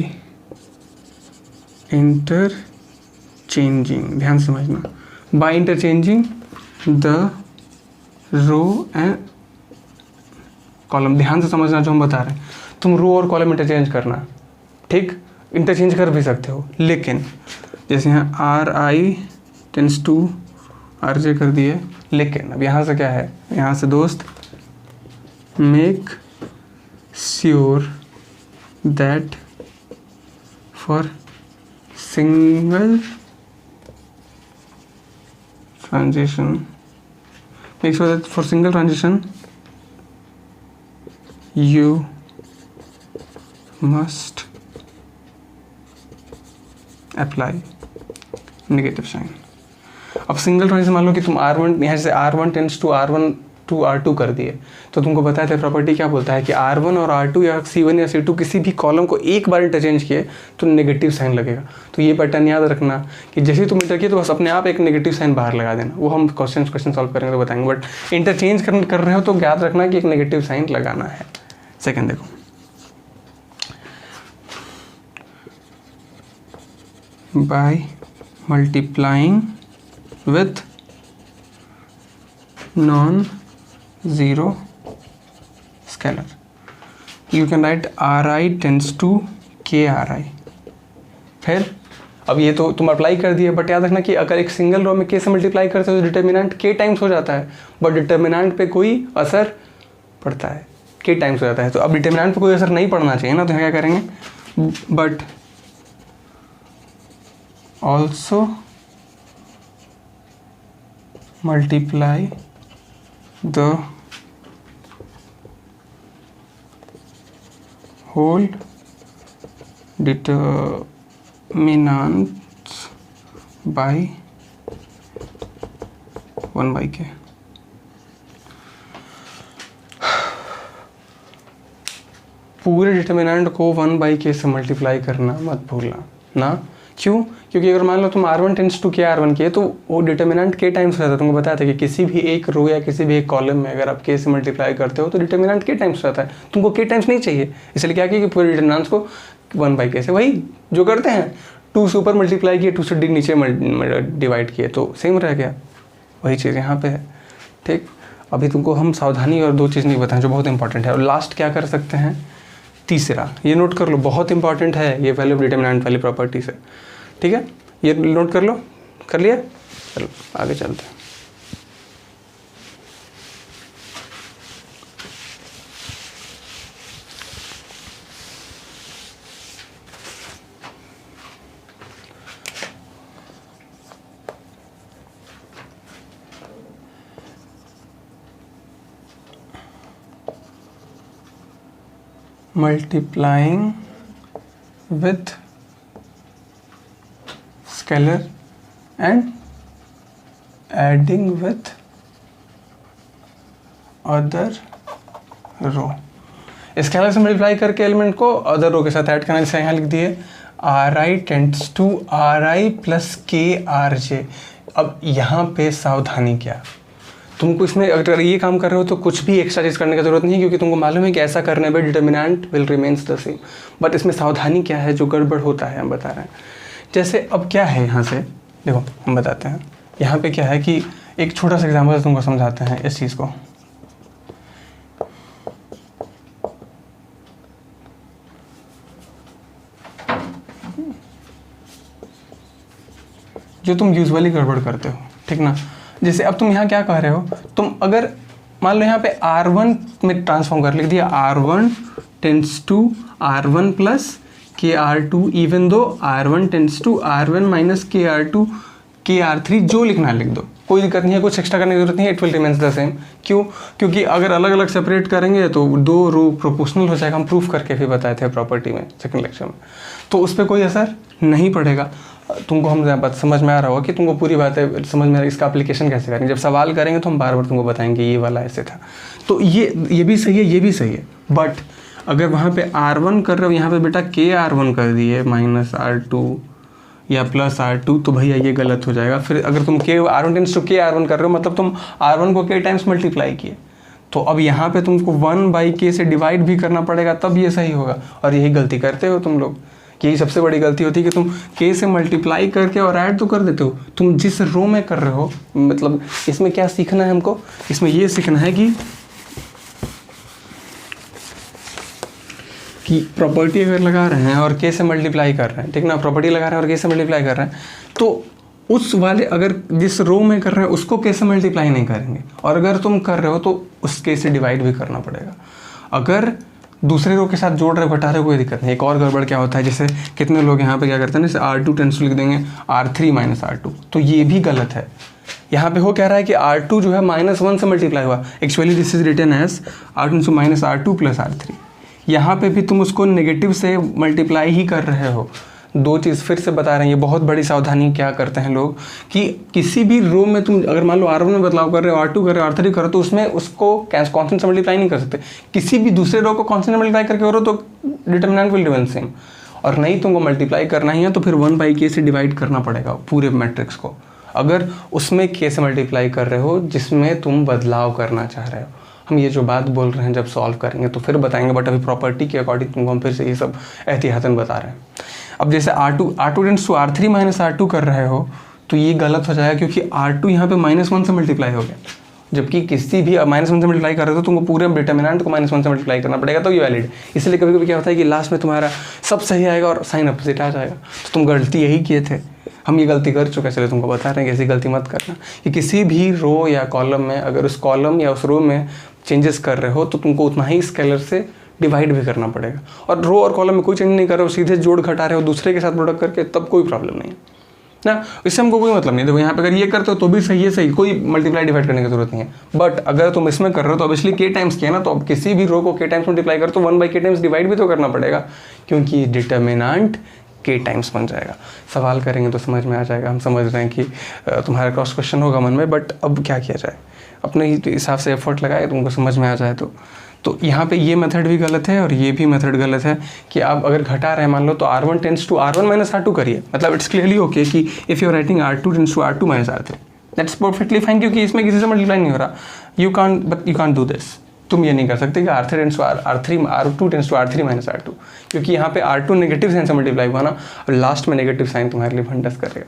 इंटरचेंजिंग, ध्यान से समझना, by interchanging the row and column. ध्यान से समझना जो हम बता रहे हैं, तुम रो और कॉलम इंटरचेंज करना, ठीक, इंटरचेंज कर भी सकते हो, लेकिन जैसे यहाँ RI टेंस टू RJ कर दिए, लेकिन अब यहाँ से क्या है, यहाँ से दोस्त make sure that for single transition, make sure that for single transition you must apply negative sign। अब सिंगल ट्रांजिशन मान लो कि तुम R1 यहाँ से R1 tense to R1 to R2 कर दिए, तो तुमको बताया था प्रॉपर्टी क्या बोलता है कि R1 और R2 या C1 या C2 किसी भी कॉलम को एक बार इंटरचेंज किए तो नेगेटिव साइन लगेगा। तो ये पैटर्न याद रखना कि जैसे ही तुम इंटर किए तो बस अपने आप एक नेगेटिव साइन बाहर लगा देना। वो हम क्वेश्चन सॉल्व करेंगे तो बताएंगे, बट इंटरचेंज कर रहे हो तो याद रखना कि एक नेगेटिव साइन लगाना है। सेकेंड देखो, by multiplying with non-zero scalar you can write RI tends to KRI। फिर अब ये तो तुम अप्लाई कर दिए, बट याद रखना कि अगर एक सिंगल रो में K से मल्टीप्लाई करते हो तो डिटर्मिनेंट K टाइम्स हो जाता है, बट डिटर्मिनेंट पे कोई असर पड़ता है, K टाइम्स हो जाता है। तो अब डिटर्मिनेंट पे कोई असर नहीं पड़ना चाहिए ना, तो क्या करेंगे, but also multiply the whole determinants by 1/k। पूरे डिटर्मिनेंट को 1/k से मल्टीप्लाई करना मत भूलना ना। क्यों? क्योंकि अगर मान लो तुम R1 tense to K R1 किए तो वो डिटर्मिनेंट K टाइम्स रहता है। तुमको बताया था कि किसी भी एक रो या किसी भी एक कॉलम में अगर आप K से मल्टीप्लाई करते हो तो डिटर्मिनेंट K टाइम्स रहता है। तुमको K टाइम्स नहीं चाहिए, इसलिए क्या किया कि पूरे डिटर्मिनेंट्स को 1/k से, वही जो करते हैं 2 से ऊपर मल्टीप्लाई किए, 2 से नीचे डिवाइड किए तो सेम रह गया। वही चीज़ यहाँ पे है, ठीक। अभी तुमको हम सावधानी और 2 चीज़ नहीं बताएं जो बहुत इंपॉर्टेंट है। और लास्ट क्या कर सकते हैं, तीसरा, ये नोट कर लो, बहुत इंपॉर्टेंट है ये वैल्यू ऑफ डिटर्मिनेंट वाली प्रॉपर्टी से, ठीक है, ये नोट कर लो। कर लिया? चलो आगे चलते हैं। multiplying with scalar and adding with other row. Scalar से मल्टीप्लाई करके एलिमेंट को अदर रो के साथ ऐड करना, जैसे यहाँ लिख दिए RI tends to RI plus KRJ। अब यहाँ पे सावधानी क्या, तुमको इसमें अगर ये काम कर रहे हो तो कुछ भी एक्स्ट्रा चीज़ करने की जरूरत नहीं है, क्योंकि तुमको मालूम है कि ऐसा करने पे determinant will remains the same. But इसमें सावधानी क्या है जो गड़बड़ होता है हम बता रहे हैं। जैसे अब क्या है यहाँ से देखो, हम बताते हैं यहाँ पे क्या है कि एक छोटा सा एग्जाम्पल से तुमको समझाते हैं इस चीज़ को। जो तुम यूजुअली गड़बड़ करते हो, ठीक ना। जैसे अब तुम यहाँ क्या कह रहे हो, तुम अगर मान लो यहाँ पे R1 में ट्रांसफॉर्म कर लिख दिया, R1 tends to R1 plus KR2 even though R1 tends to R1 minus KR2 KR3, जो लिखना लिख दो, कोई दिक्कत नहीं है, कुछ एक्स्ट्रा करने की जरूरत नहीं है, it will remains the same. क्यों? क्योंकि अगर अलग अलग सेपरेट करेंगे तो दो रो प्रोपोर्शनल हो जाएगा, हम प्रूफ करके भी बताए थे प्रॉपर्टी में सेकंड लेक्चर में, तो उस पर कोई असर नहीं पड़ेगा। तुमको हम बात समझ में आ रहा होगा कि तुमको पूरी बातें समझ में आ रही, इसका एप्लीकेशन कैसे करेंगे। जब सवाल करेंगे तो हम बार बार तुमको बताएंगे ये वाला ऐसे था, तो ये भी सही है, ये भी सही है। बट अगर वहाँ पे R1 कर रहे हो, यहाँ पे बेटा KR1 कर दिए माइनस R2 या प्लस R2, तो भैया ये गलत हो जाएगा। फिर अगर तुम R1 टेंड्स टू KR1 कर रहे हो, मतलब तुम R1 को K टाइम्स मल्टीप्लाई किए, तो अब यहाँ पे तुमको 1/K से डिवाइड भी करना पड़ेगा, तब ये सही होगा। और यही गलती करते हो तुम लोग, यही सबसे बड़ी गलती होती है कि तुम K से मल्टीप्लाई करके और ऐड तो कर देते हो। तुम जिस रो में कर रहे हो, मतलब इसमें क्या सीखना है हमको, इसमें ये सीखना है कि प्रॉपर्टी अगर लगा रहे हैं और K से मल्टीप्लाई कर रहे हैं, ठीक ना, प्रॉपर्टी लगा रहे हैं और K से मल्टीप्लाई कर रहे हैं, तो उस वाले अगर जिस रो में कर रहे हैं उसको K से मल्टीप्लाई नहीं करेंगे, और अगर तुम कर रहे हो तो उस K से डिवाइड भी करना पड़ेगा। अगर दूसरे रो के साथ जोड़ रहे हो, घटा रहे हो, कोई दिक्कत नहीं। एक और गड़बड़ क्या होता है, जैसे कितने लोग यहाँ पे क्या करते हैं, जैसे R2 टेंड्स टू लिख देंगे R3 माइनस R2, तो ये भी गलत है। यहाँ पे हो क्या रहा है कि R2 जो है -1 से मल्टीप्लाई हुआ, actually this is written as R2 tends to minus R2 plus R3। यहाँ पे भी तुम उसको नेगेटिव से मल्टीप्लाई ही कर रहे हो। दो चीज़ फिर से बता रहे हैं, ये बहुत बड़ी सावधानी क्या करते हैं लोग कि किसी भी रो में तुम अगर मान लो R1 में बदलाव कर रहे हो, R2 कर रहे हो, R3 कर रहे हो, तो उसमें उसको कांस्टेंट से मल्टीप्लाई नहीं कर सकते। किसी भी दूसरे रो को कांस्टेंट मल्टीप्लाई करके करो तो डिटर्मिनेंट विल रिमेन सेम। और नहीं तुमको मल्टीप्लाई करना ही है तो फिर 1/K से डिवाइड करना पड़ेगा पूरे मैट्रिक्स को, अगर उसमें K से मल्टीप्लाई कर रहे हो जिसमें तुम बदलाव करना चाह रहे हो। हम ये जो बात बोल रहे हैं जब सॉल्व करेंगे तो फिर बताएंगे, बट अभी प्रॉपर्टी के अकॉर्डिंग तुमको हम फिर से ये सब एहतियातन बता रहे हैं। अब जैसे R2 tends to R3 minus R2 कर रहे हो, तो ये गलत हो जाएगा, क्योंकि R2 यहाँ पे -1 से मल्टीप्लाई हो गया, जबकि किसी भी -1 से मल्टीप्लाई कर रहे हो तो तुमको पूरे डिटर्मिनेंट को -1 से मल्टीप्लाई करना पड़ेगा, तो ये वैलिड। इसलिए कभी कभी क्या होता है कि लास्ट में तुम्हारा सब सही आएगा और साइन अपोजिट आ जाएगा, तो तुम गलती यही किए थे। हम ये गलती कर चुके हैं, इसलिए तुमको बता रहे हैं कि ऐसी गलती मत करना कि किसी भी रो या कॉलम में अगर उस कॉलम या उस रो में चेंजेस कर रहे हो तो तुमको उतना ही स्केलर से डिवाइड भी करना पड़ेगा। और रो और कॉलम में कोई चेंज नहीं कर रहे हो, सीधे जोड़ घटा रहे हो दूसरे के साथ प्रोडक्ट करके, तब कोई प्रॉब्लम नहीं है ना, इससे हमको कोई मतलब नहीं। देखो यहाँ पे अगर ये करते हो तो भी सही है, सही, कोई मल्टीप्लाई डिवाइड करने की जरूरत नहीं है। बट अगर तुम इसमें कर रहे हो तो ऑब्वियसली K टाइम्स किया ना, तो अब किसी भी रो को K टाइम्स मल्टीप्लाई करो तो 1/K टाइम्स डिवाइड भी तो करना पड़ेगा, क्योंकि डिटर्मिनेंट K टाइम्स बन जाएगा। सवाल करेंगे तो समझ में आ जाएगा। हम समझ रहे हैं कि तुम्हारा क्रॉस क्वेश्चन होगा मन में, बट अब क्या किया जाए, अपने ही हिसाब से एफर्ट लगाए तुमको समझ में आ जाए। तो यहाँ पे ये मेथड भी गलत है और ये भी मेथड गलत है कि आप अगर घटा रहे हैं मान लो तो R1 tends to R1 minus R2 करिए, मतलब इट्स क्लियरली ओके कि if you are writing R2 tends to R2 minus R3, that's perfectly fine, क्योंकि इसमें किसी से मल्टीप्लाई नहीं हो रहा। यू कांट डू दिस, तुम ये नहीं कर सकते कि R2 tends to R3 minus R2, क्योंकि यहाँ पे R2 नेगेटिव साइन से मल्टीप्लाई हुआ ना, और लास्ट में नेगेटिव साइन तुम्हारे लिए भंडस करेगा।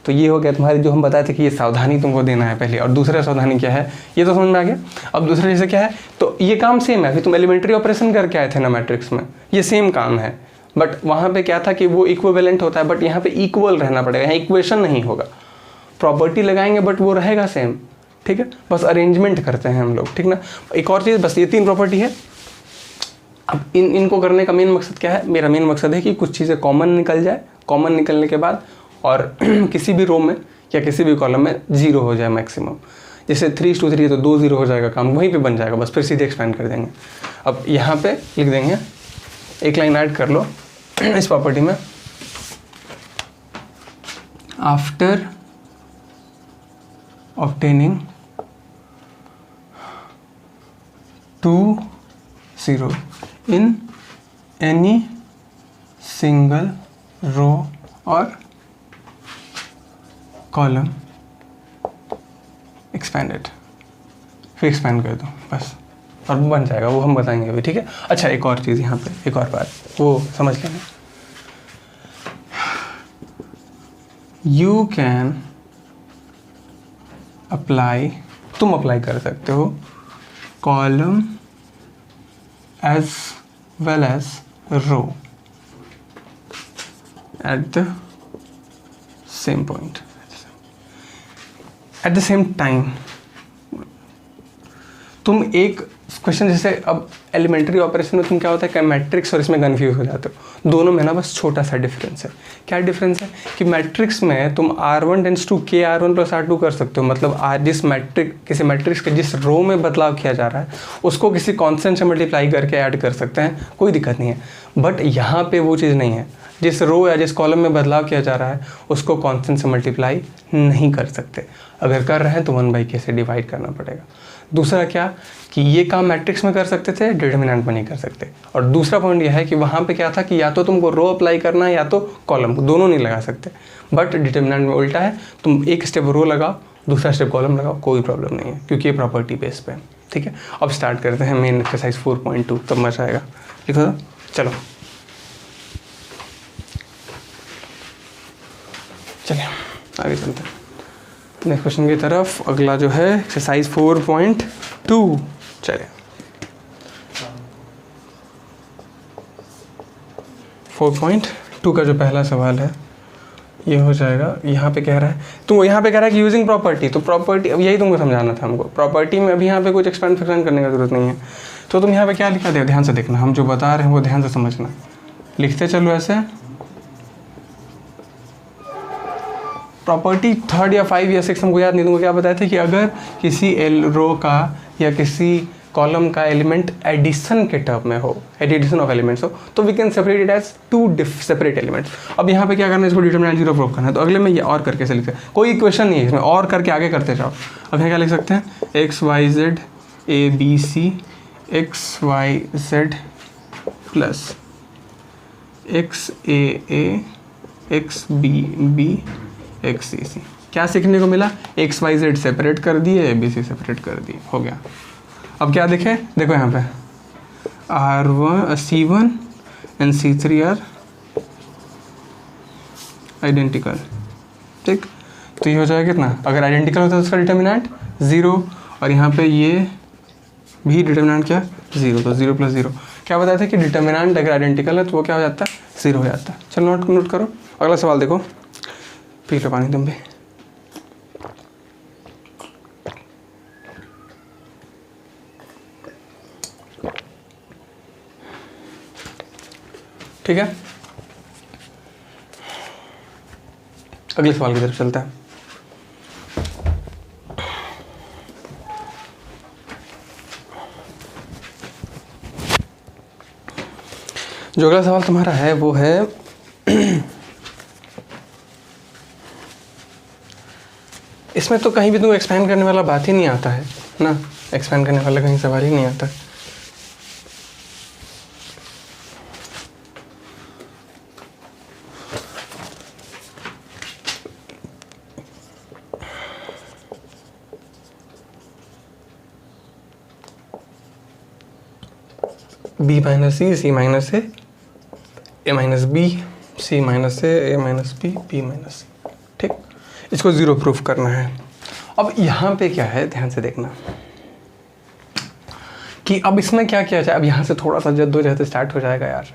तो ये हो गया तुम्हारी, जो हम बताए थे कि ये सावधानी तुमको देना है पहले। और दूसरा सावधानी क्या है ये तो समझ में आ गया। अब दूसरा जैसे क्या है, तो ये काम सेम है, अभी तुम एलिमेंट्री ऑपरेशन करके आए थे ना मैट्रिक्स में, ये सेम काम है, बट वहाँ पे क्या था कि वो इक्विवेलेंट होता है, बट यहाँ पे इक्वल रहना पड़ेगा, यहाँ इक्वेशन नहीं होगा। प्रॉपर्टी लगाएंगे बट वो रहेगा सेम, ठीक है, बस अरेंजमेंट करते हैं हम लोग, ठीक ना। एक और चीज़, बस ये 3 प्रॉपर्टी है। अब इनको करने का मेन मकसद क्या है, मेरा मेन मकसद है कि कुछ चीज़ें कॉमन निकल जाए, कॉमन निकलने के बाद और किसी भी रो में या किसी भी कॉलम में 0 हो जाए मैक्सिमम। जैसे 3:3 है तो 2 0 हो जाएगा, काम वहीं पे बन जाएगा, बस फिर सीधे एक्सपेंड कर देंगे। अब यहाँ पे लिख देंगे, एक लाइन ऐड कर लो इस प्रॉपर्टी में, after obtaining 2 0 in any single row or column expanded, फिर एक्सपैंड कर दो बस और बन जाएगा, वो हम बताएंगे अभी, ठीक है। अच्छा एक और चीज़ यहाँ पे, एक और बात वो समझ लेना, यू कैन अप्लाई, तुम अप्लाई कर सकते हो column as well as row at the same point, at the same time। तुम एक क्वेश्चन जैसे अब एलिमेंट्री ऑपरेशन में तुम क्या होता है कि मैट्रिक्स और इसमें कंफ्यूज हो जाते हो, दोनों में ना बस छोटा सा डिफरेंस है। क्या डिफरेंस है कि मैट्रिक्स में तुम R1 tends to K R1 plus R2 कर सकते हो, मतलब जिस किसी मैट्रिक्स के जिस रो में बदलाव किया जा रहा है उसको किसी कांस्टेंट से मल्टीप्लाई करके ऐड कर सकते हैं, कोई दिक्कत नहीं है। बट यहाँ पे वो चीज़ नहीं है, जिस रो या जिस कॉलम में बदलाव किया जा रहा है उसको कांस्टेंट से मल्टीप्लाई नहीं कर सकते। अगर कर रहे हैं तो 1/k से डिवाइड करना पड़ेगा। दूसरा क्या कि ये काम मैट्रिक्स में कर सकते थे, डिटरमिनेंट में नहीं कर सकते। और दूसरा पॉइंट यह है कि वहाँ पे क्या था कि या तो तुमको रो अप्लाई करना है या तो कॉलम, दोनों नहीं लगा सकते। बट डिटरमिनेंट में उल्टा है, तुम एक स्टेप रो लगाओ दूसरा स्टेप कॉलम लगाओ, कोई प्रॉब्लम नहीं है क्योंकि ये प्रॉपर्टी बेस पे है, ठीक है। अब स्टार्ट करते हैं मेन एक्सरसाइज 4.2, तब मजा आएगा। लिखो तो चलो चलिए आगे चलते हैं नेक्स्ट क्वेश्चन की तरफ। अगला जो है एक्सरसाइज 4.2, चलिए 4.2 का जो पहला सवाल है ये हो जाएगा। यहाँ पे कह रहा है, तो यहाँ पे कह रहा है कि यूजिंग प्रॉपर्टी, तो प्रॉपर्टी अब यही तुमको समझाना था हमको। प्रॉपर्टी में अभी यहाँ पे कुछ एक्सपेंड फिक्सपेंड करने की जरूरत नहीं है, तो तुम यहाँ पे क्या लिखा दे, ध्यान से देखना, हम जो बता रहे हैं वो ध्यान से समझना। लिखते चलो ऐसे, प्रॉपर्टी 3rd या 5 या 6 हमको याद नहीं, तुमको क्या बताया था कि अगर किसी रो का या किसी कॉलम का एलिमेंट एडिशन के टर्म में हो, एडिशन ऑफ एलिमेंट्स हो, तो we can separate it as 2 separate elements. अब यहाँ पे क्या करना है, इसको डिटरमिनेंट 0 प्रूव करना है, तो अगले में ये और करके से लिखते हैं, कोई इक्वेशन नहीं है इसमें, और करके आगे करते जाओ। अब यहाँ क्या लिख सकते हैं, X Y Z A B C X Y Z plus X A X B B X C C. क्या सीखने को मिला, एक्स वाई जेड सेपरेट कर दिए, ए बी सी सेपरेट कर दिए, हो गया। अब क्या देखें, देखो यहाँ पे C1 and C3 are identical, ठीक। तो ये हो जाएगा कितना, अगर आइडेंटिकल होता है तो उसका डिटर्मिनेंट 0, और यहाँ पे ये भी डिटर्मिनेंट क्या 0, तो 0 + 0। क्या बताया था कि डिटर्मिनेंट अगर आइडेंटिकल है तो वो क्या हो जाता है, 0 हो जाता है। चलो नोट करो। अगला सवाल देखो, पी लो पानी तुम भी। ठीक है, अगले सवाल की तरफ चलता है। जो अगला सवाल तुम्हारा है वो है इसमें तो कहीं भी तुम एक्सपेंड करने वाला बात ही नहीं आता है ना, एक्सपेंड करने वाला कहीं सवाल ही नहीं आता। b माइनस सी, सी माइनस ए माइनस बी, सी माइनस ए माइनस बी, बी माइनस सी, ठीक। इसको 0 प्रूफ करना है। अब यहाँ पे क्या है, ध्यान से देखना कि अब इसमें क्या किया जाए। अब यहाँ से थोड़ा सा जद्दोजहद स्टार्ट हो जाएगा यार।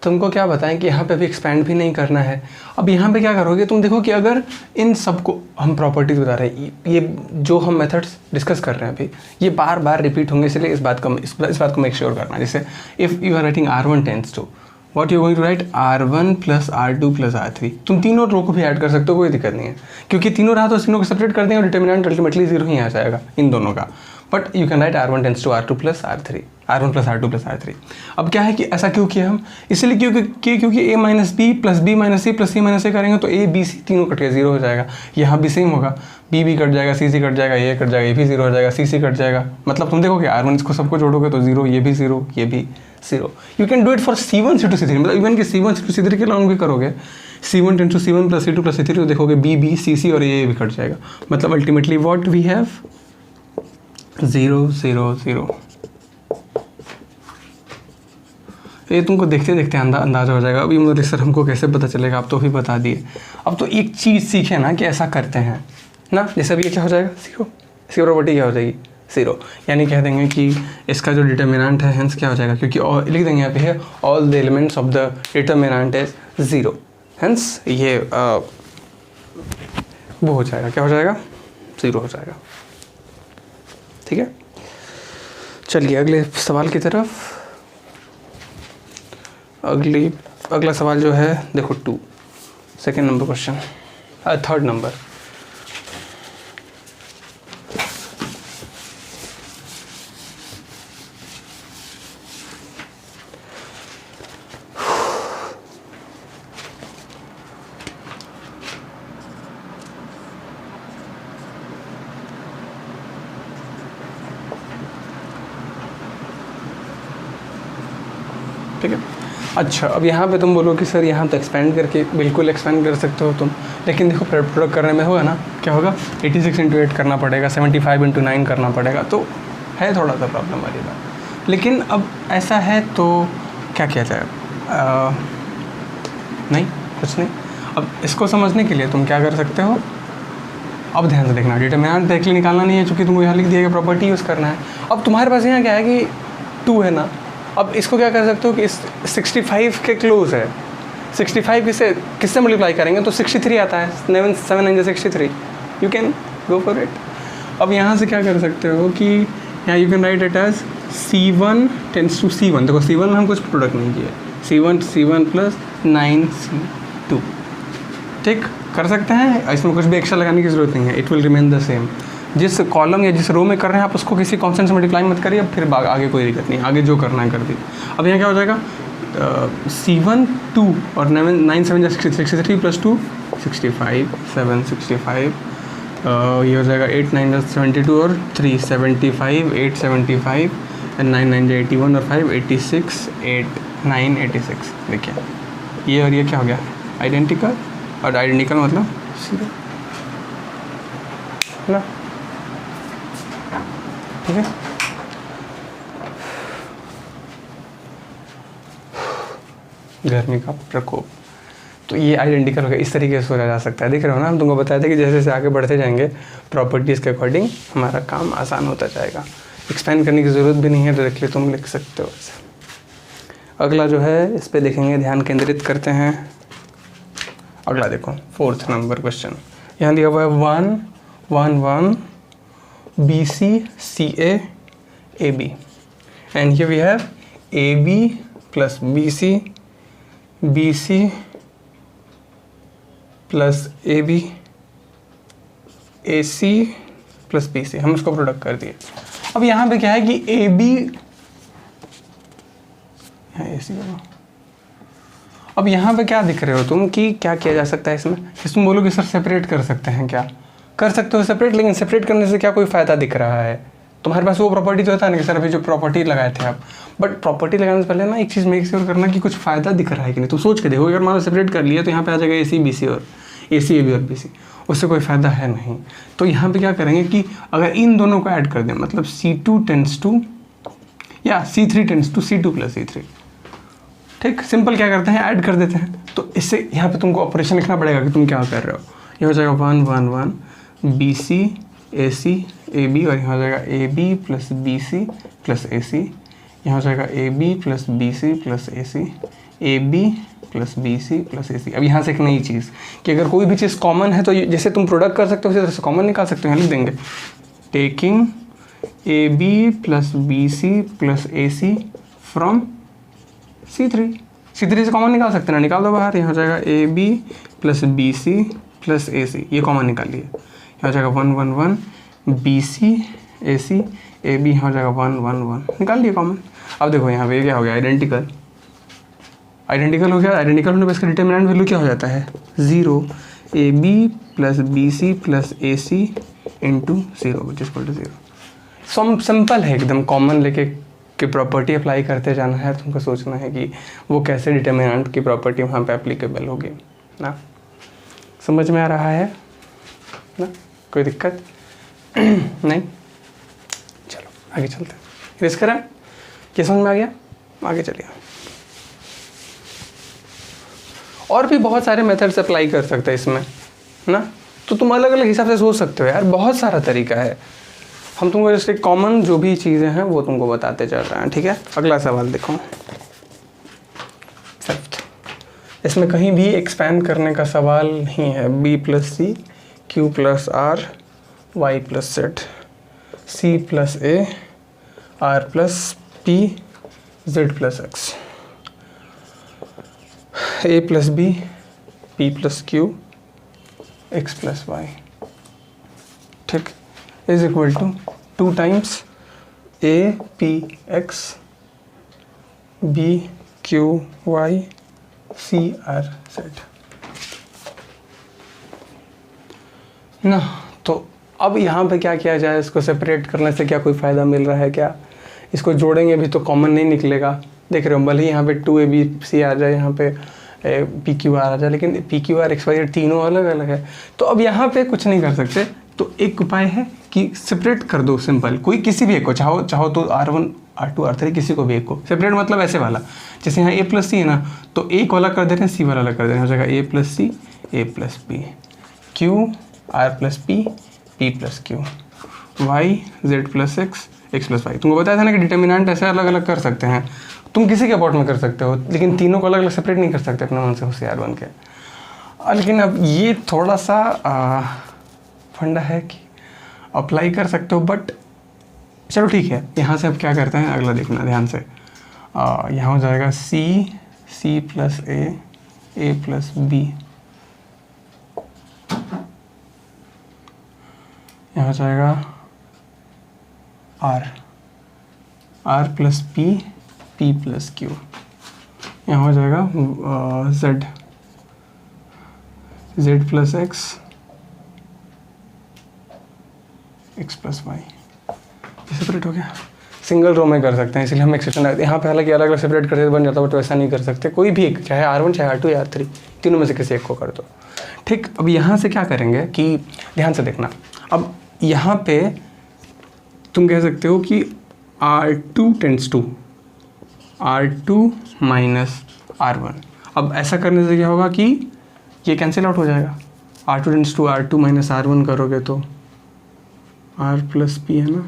तुमको क्या बताएं कि यहाँ पे भी एक्सपेंड भी नहीं करना है। अब यहाँ पे क्या करोगे तुम, देखो कि अगर इन सबको हम प्रॉपर्टीज बता रहे हैं, ये जो हम मेथड्स डिस्कस कर रहे हैं अभी ये बार बार रिपीट होंगे, इसलिए इस बात को मेक श्योर करना। जैसे if you are writing R1 tends to, what you going to write, R1 + R2 + R3। तुम तीनों रो को भी ऐड कर सकते हो, कोई दिक्कत नहीं है, क्योंकि तीनों रहा तो तीनों को सेपरेट कर देंगे और डिटर्मिनेंट अल्टीमेटली 0 ही आ जाएगा इन दोनों का। But you can write R1 tends to R2 + R3, R1 plus R2 plus R3। अब क्या है कि ऐसा क्यों किया हम, इसलिए क्योंकि A minus B plus B minus C plus C minus A करेंगे तो A B C तीनों कट के 0 हो जाएगा। यहाँ भी सेम होगा, B कट जाएगा, C कट जाएगा, A कट जाएगा, A भी 0 हो जाएगा, C कट जाएगा। मतलब तुम देखोगे R1 इसको सबको जोड़ोगे तो 0, ये भी 0, ये भी 0। You can do it for C1 C2 C3, मतलब इवन कि C1 C2 C3 के लॉन्ग भी करोगे, C1 tends to C1 plus C2 plus C3 तो देखोगे B C और A भी कट जाएगा। मतलब अल्टीमेटली व्हाट वी हैव 0 0 0। ये तुमको देखते देखते अंदाज़ा हो जाएगा। अभी मुझे सर हमको कैसे पता चलेगा, आप तो भी बता दिए। अब तो एक चीज़ सीखे ना कि ऐसा करते हैं ना, जैसे अभी ये क्या हो जाएगा 0, इसकी प्रॉपर्टी क्या हो जाएगी 0, यानी कह देंगे कि इसका जो डिटर्मिनेंट है हेंस क्या हो जाएगा, क्योंकि लिख देंगे यहाँ पे है all the elements of the determinant is 0, hence ये वो हो जाएगा, क्या हो जाएगा 0 हो जाएगा। ठीक है, चलिए अगले सवाल की तरफ। अगला सवाल जो है देखो 2, second number question, third number. ठीक है, अच्छा अब यहाँ पे तुम बोलो कि सर यहाँ तो एक्सपेंड करके, बिल्कुल एक्सपेंड कर सकते हो तुम, लेकिन देखो प्रोडक्ट करने में होगा ना, क्या होगा 86 × 8 करना पड़ेगा, 75 × 9 करना पड़ेगा, तो है थोड़ा सा प्रॉब्लम वाली बात। लेकिन अब ऐसा है तो क्या किया जाए, नहीं कुछ नहीं। अब इसको समझने के लिए तुम क्या कर सकते हो, अब ध्यान से देखना, डिटरमिनेंट डायरेक्टली निकालना नहीं है क्योंकि तुमको यहाँ लिख दिया गया प्रॉपर्टी यूज़ करना है। अब तुम्हारे पास यहाँ क्या है कि 2 है ना, अब इसको क्या कर सकते हो कि इस 65 के क्लोज है, 65 किससे मल्टीप्लाई करेंगे तो 63 आता है, 7 9 63, you can go for it. अब यहाँ से क्या कर सकते हो कि यहाँ you can write it as C1 tends to C1, देखो C1 में हम कुछ प्रोडक्ट नहीं किया, C1 प्लस 9C2, ठीक कर सकते हैं, इसमें कुछ भी एक्स्ट्रा लगाने की जरूरत नहीं है, it will remain the same. जिस कॉलम या जिस रो में कर रहे हैं आप उसको किसी कांस्टेंट से मल्टीप्लाई मत करिए, अब फिर आगे कोई दिक्कत नहीं, आगे जो करना है कर दीजिए। अब यहाँ क्या हो जाएगा C1 2 और 9 7 63 प्लस 2 65 7 65, ये हो जाएगा 8 9 72 और 3 75 8 75 एंड 9 9 81 और 5 86 8 9 86। देखिए ये और ये क्या हो गया आइडेंटिकल, और आइडेंटिकल मतलब 0 ना, ठीक है। गर्मी का प्रकोप, तो ये आइडेंटिकल हो गया, इस तरीके से सोचा जा सकता है। देख रहे हो ना, हम तुमको बताया था कि जैसे जैसे आगे बढ़ते जाएंगे प्रॉपर्टीज़ के अकॉर्डिंग हमारा काम आसान होता जाएगा, एक्सपेंड करने की ज़रूरत भी नहीं है, डायरेक्टली तुम लिख सकते हो ऐसे। अगला जो है इस पे देखेंगे, ध्यान केंद्रित करते हैं। अगला देखो 4th नंबर क्वेश्चन, यहाँ दिया हुआ है 1 1 1 BC CA AB, and here we have AB plus BC BC plus AB AC plus BC, हम उसको प्रोडक्ट कर दिए। अब यहाँ पे क्या है कि AB यहाँ AC होगा। अब यहाँ पे क्या दिख रहे हो तुम कि क्या किया जा सकता है इसमें, तुम बोलोगे सर सेपरेट कर सकते हैं, क्या कर सकते हो सेपरेट, लेकिन सेपरेट करने से क्या कोई फ़ायदा दिख रहा है तुम्हारे पास, वो प्रॉपर्टी तो होता है ना कि सर अभी जो प्रॉपर्टी लगाए थे आप, बट प्रॉपर्टी लगाने से पहले ना एक चीज़ मेक श्योर करना कि कुछ फ़ायदा दिख रहा है कि नहीं। तुम सोच के देखो, अगर मान लो सेपरेट कर लिया तो यहाँ पे आ जाएगा AC BC और AC AB और BC, उससे कोई फ़ायदा है नहीं। तो यहाँ पे क्या करेंगे कि अगर इन दोनों को ऐड कर दें, मतलब C2 टेंस टू या C3 tense to C2 plus C3, ठीक सिंपल क्या करते हैं ऐड कर देते हैं। तो इससे यहाँ पे तुमको ऑपरेशन लिखना पड़ेगा कि तुम क्या कर रहे हो। ये हो जाएगा 1 1 1 BC AC AB, और यहाँ हो जाएगा AB plus BC plus AC, यहाँ हो जाएगा AB plus BC plus AC AB plus BC plus AC। अब यहाँ से एक नई चीज़ कि अगर कोई भी चीज़ कॉमन है तो जैसे तुम प्रोडक्ट कर सकते हो उसी तरह से कॉमन निकाल सकते हो। यहाँ लिख देंगे taking AB plus BC plus AC from C3 से कॉमन निकाल सकते हैं ना, निकाल दो बाहर। यहाँ हो जाएगा AB plus BC plus AC, ये कॉमन निकाल लिए। यहाँ हो जाएगा 1 1 1 BC AC ए बी यहाँ हो जाएगा 1 1 1, निकाल लिया कॉमन। अब देखो यहाँ पे क्या हो गया, आइडेंटिकल, आइडेंटिकल हो गया। आइडेंटिकल होने पर इसका डिटर्मिनेंट वैल्यू क्या हो जाता है 0, A B plus B C plus A C into 0 which is equal to 0। Simple है एकदम, कॉमन लेके कि प्रॉपर्टी अप्लाई करते जाना है। तुमको सोचना है कि वो कैसे डिटर्मिनेंट की प्रॉपर्टी वहाँ पे एप्लीकेबल होगी ना। समझ में आ रहा है ना, कोई दिक्कत नहीं। चलो आगे चलते हैं, इरेज करें, क्या समझ में आ गया, आगे चलिए। और भी बहुत सारे मेथड्स अप्लाई कर सकते हैं इसमें ना, तो तुम अलग अलग हिसाब से सोच सकते हो यार, बहुत सारा तरीका है। हम तुमको जैसे कॉमन जो भी चीज़ें हैं वो तुमको बताते चल रहे हैं, ठीक है। अगला सवाल देखो, फिफ्थ, इसमें कहीं भी एक्सपैंड करने का सवाल नहीं है। B plus C Q plus R Y plus Z C plus A R plus P Z plus X A plus B P plus Q X plus Y, ठीक, is equal to 2 times A P X B Q Y C R Z ना। तो अब यहाँ पे क्या किया जाए, इसको सेपरेट करने से क्या कोई फ़ायदा मिल रहा है क्या? इसको जोड़ेंगे भी तो कॉमन नहीं निकलेगा, देख रहे हो। भले ही यहाँ पे 2 ए बी सी आ जाए, यहाँ पे पी क्यू आर आ जाए, लेकिन P Q R X Y तीनों अलग अलग है। तो अब यहाँ पे कुछ नहीं कर सकते, तो एक उपाय है कि सेपरेट कर दो, सिंपल, कोई किसी भी एक को, चाहो तो R1 R2 R3 किसी को भी एक को सेपरेट, मतलब ऐसे वाला, जैसे यहाँ ए प्लस सी है ना, तो ए को अलग कर दे रहे हैं, सी वाला अलग कर दे रहे हैं, हो जाएगा A plus C A plus B Q R plus P P plus Q Y Z plus X X plus Y. तुमको बताया था ना कि डिटर्मिनेंट ऐसे अलग अलग कर सकते हैं, तुम किसी के अबाउट में कर सकते हो, लेकिन तीनों को अलग अलग सेपरेट नहीं कर सकते अपने मन से होशियार बन के। लेकिन अब ये थोड़ा सा फंडा है कि अप्लाई कर सकते हो, बट चलो ठीक है। यहाँ से अब क्या करते हैं, अगला देखना ध्यान से। यहाँ हो जाएगा C plus A plus B, यहाँ हो जाएगा R plus P plus Q, यहाँ हो जाएगा Z plus X plus Y. Separate हो गया, सिंगल रो में कर सकते हैं, इसलिए हम एक्सेप्शन यहाँ पे, हालांकि अलग अलग सेपरेट करते बन जाता है, बट वैसा नहीं कर सकते। कोई भी एक, चाहे R1 चाहे R2 या R3, तीनों में से किसी एक को कर दो, ठीक। अब यहाँ से क्या करेंगे कि ध्यान से देखना, अब यहाँ पे तुम कह सकते हो कि R2 tends to R2 minus R1। अब ऐसा करने से क्या होगा कि ये कैंसिल आउट हो जाएगा, R2 tends to R2 minus R1 करोगे तो R प्लस पी है ना,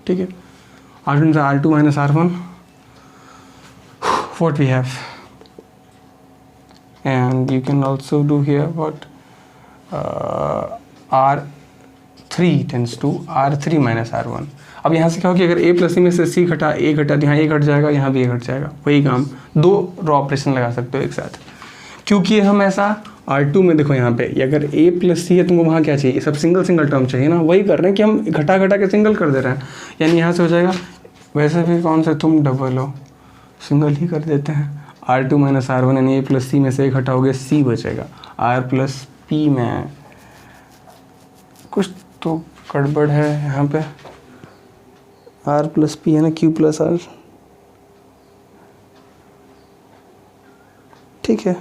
ठीक है। R2 minus R1, what we have, and you can also do here what R3 tends to R3 minus R1। अब यहाँ से क्या होगा कि अगर A प्लस सी में से C घटा A घटा, यहाँ A घट जाएगा, यहाँ भी A घट जाएगा, वही काम, 2 रो ऑपरेशन लगा सकते हो एक साथ। क्योंकि हम ऐसा R2 में देखो यहाँ पे, अगर A प्लस सी है, तुमको वहाँ क्या चाहिए, सब सिंगल टर्म चाहिए ना, वही कर रहे हैं कि हम घटा के सिंगल कर दे रहे हैं। यानी यहाँ से हो जाएगा, वैसे भी कौन से तुम डबल हो, सिंगल ही कर देते हैं। R2 माइनस R1, यानी A प्लस सी में से एक घटाओगे, C बचेगा। R प्लस पी में कुछ तो गड़बड़ है यहाँ पे, R प्लस पी है ना, Q प्लस R, ठीक है।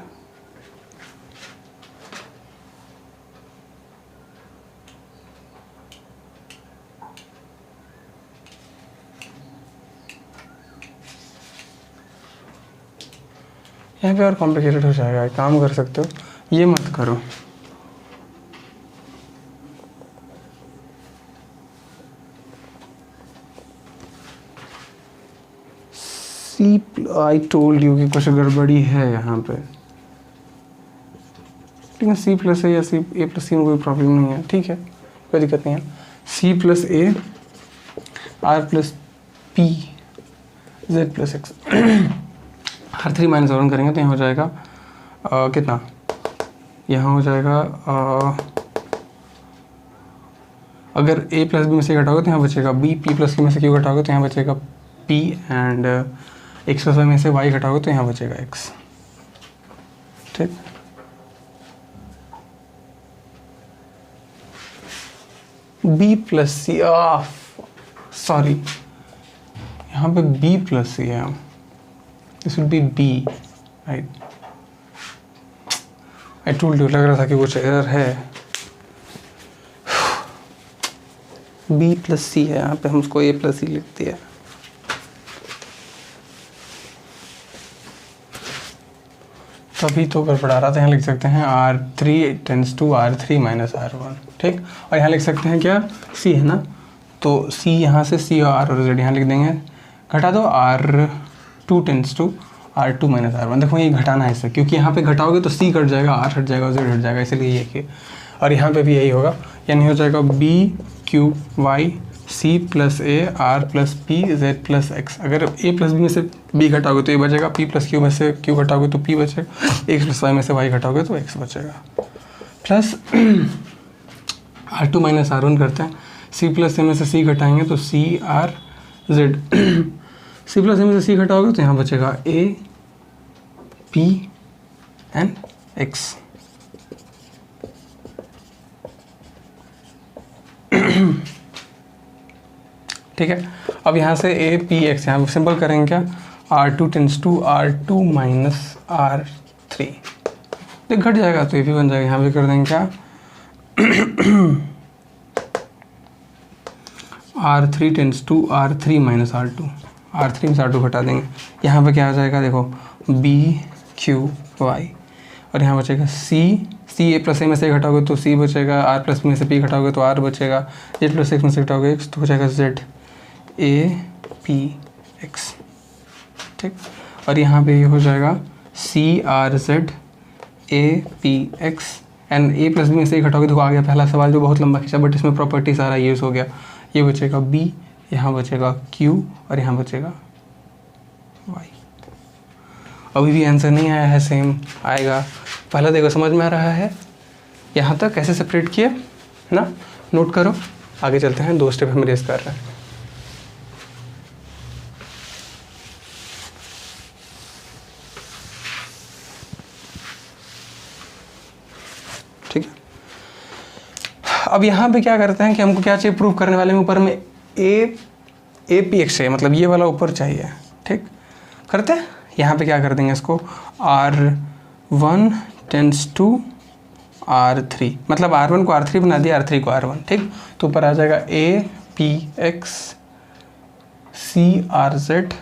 यहाँ पे और कॉम्प्लिकेटेड हो जाएगा, एक काम कर सकते हो, ये मत करो, आई टोल्ड यू कि कुछ गड़बड़ी है यहाँ पे, लेकिन C प्लस ए या A प्लस सी में कोई प्रॉब्लम नहीं है, ठीक है, कोई दिक्कत नहीं है। C प्लस ए R plus P Z plus x, R3 minus R1 करेंगे तो यहाँ हो जाएगा कितना, यहाँ हो जाएगा अगर a प्लस बी में से घटाओगे तो यहाँ बचेगा b, p प्लस q में से q घटाओगे तो यहाँ बचेगा p, and x plus y में से y घटाओगे तो यहाँ बचेगा x। ठीक, b प्लस सी, सॉरी यहाँ पे b प्लस सी है, this will be b, right. I told you, लग रहा था कि कुछ एरर है। b प्लस सी है, यहाँ पे हम उसको a प्लस सी लिख दिया। तभी तो गड़बड़ा रहा था। यहाँ लिख सकते हैं R3 tense to R3 minus R1, ठीक। और यहाँ लिख सकते हैं क्या, C है ना, तो C यहाँ से C और R और Z यहाँ लिख देंगे। घटा दो, R2 tense to R2 minus R1। देखो ये घटाना है इससे, क्योंकि यहाँ पे घटाओगे तो C कट जाएगा, R हट जाएगा, Z हट जाएगा, इसलिए ये कि, और यहाँ पे भी यही होगा, यानी हो जाएगा B Q Y C plus A R plus P Z plus X। अगर A प्लस B में से B घटाओगे तो A बचेगा, P प्लस Q में से Q घटाओगे तो P बचेगा, X प्लस Y में से Y घटाओगे तो X बचेगा। प्लस R2 माइनस R1 करते हैं, C प्लस A में से C घटाएंगे तो C R Z, C plus A में से C घटाओगे तो यहाँ बचेगा A P एंड X। ठीक है, अब यहाँ से ए पी एक्स यहाँ सिंपल करेंगे क्या, R2 tense to R2 minus R3, तो घट जाएगा तो ये भी बन जाएगा। यहाँ पे कर देंगे क्या, R3 tense to R3 minus R2, R3 में से R2 घटा देंगे, यहाँ पे क्या आ जाएगा, देखो B Q Y, और यहाँ बचेगा C A प्लस A में से घटाओगे तो C बचेगा, R प्लस में से P घटाओगे तो R बचेगा, Z प्लस X में से घटाओगे X तो बचेगा Z A P X। ठीक, और यहाँ पे ये हो जाएगा C R Z A P X and A plus B में से घटाओगे, देखो आ गया पहला सवाल जो बहुत लंबा खींचा, बट इसमें प्रॉपर्टी सारा यूज़ हो गया। ये बचेगा B, यहाँ बचेगा Q और यहाँ बचेगा Y। अभी भी आंसर नहीं आया है, सेम आएगा। पहला देखो समझ में आ रहा है यहाँ तक कैसे सेपरेट किए ना, नोट करो। आगे चलते हैं, 2 स्टेप हम रेस कर रहे हैं। ठीक है, अब यहाँ पे क्या करते हैं कि हमको क्या चाहिए, प्रूव करने वाले में ऊपर में ए पी एक्स चाहिए, मतलब ये वाला ऊपर चाहिए। ठीक, करते हैं। यहाँ पे क्या कर देंगे इसको, R1 टेंस टू R3, मतलब R1 को R3 बना दिया, R3 को R1। ठीक, तो ऊपर आ जाएगा A P X C R Z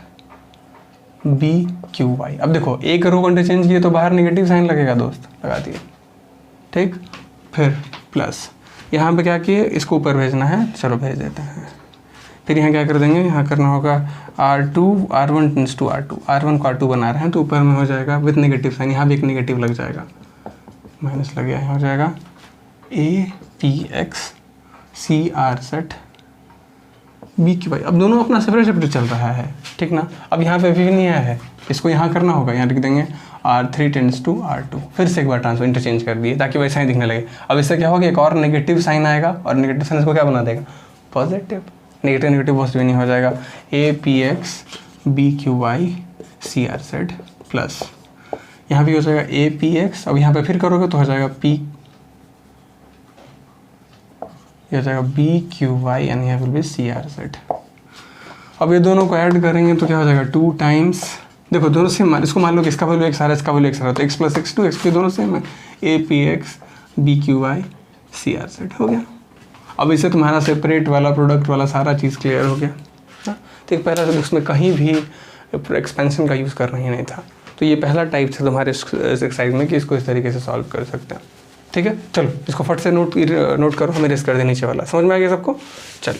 B Q Y। अब देखो एक रो को इंटरचेंज किए तो बाहर नेगेटिव साइन लगेगा दोस्त, लगा दिए। ठीक, फिर प्लस यहाँ पे क्या किए, इसको ऊपर भेजना है, चलो भेज देते हैं। फिर यहाँ क्या कर देंगे, यहाँ करना होगा R1 tense to R2, R1 को R2 बना रहे हैं तो ऊपर में हो जाएगा विथ नेगेटिव साइन, यहाँ भी एक नेगेटिव लग जाएगा, माइनस लग गया, यहाँ हो जाएगा A P X C R Z B Q Y। अब दोनों अपना सेपरेट सेपरेट चल रहा है, ठीक ना। अब यहाँ पे भी नहीं आया है, इसको यहाँ करना होगा, यहाँ लिख देंगे R3 टेंस टू R2, फिर से एक बार ट्रांसफर इंटरचेंज कर दिए ताकि वैसा ही दिखने लगे। अब इससे क्या होगा, एक और नेगेटिव साइन आएगा और नेगेटिव साइन इसको क्या बना देगा, पॉजिटिव। नेगेटिव नेगेटिव पॉजिटिव नहीं हो जाएगा, A P X B Q Y C R Z plus यहाँ भी हो जाएगा A P X। अब यहाँ पे फिर करोगे तो हो जाएगा P, ये हो जाएगा B Q Y एंड यहाँ will be C R Z। अब ये दोनों को ऐड करेंगे तो क्या हो जाएगा, 2 टाइम्स, देखो दोनों सेम, इसको मान लो कि इसका वैल्यू एक्स आ रहा है, इसका वैल्यू एक्स आ रहा है, तो x प्लस x2 x दोनों सेम है, A P X B Q Y C R Z हो गया। अब इससे तुम्हारा सेपरेट वाला प्रोडक्ट वाला सारा चीज़ क्लियर हो गया ना। तो एक पहला तो उसमें कहीं भी एक्सपेंशन का यूज़ करना ही नहीं था, तो ये पहला टाइप था तुम्हारे एक्सरसाइज में कि इसको इस तरीके से सॉल्व कर सकते हैं। ठीक है, चलो इसको फट से नोट करो, हमें रेस कर दे नीचे वाला। समझ में आ गया सबको, चलो।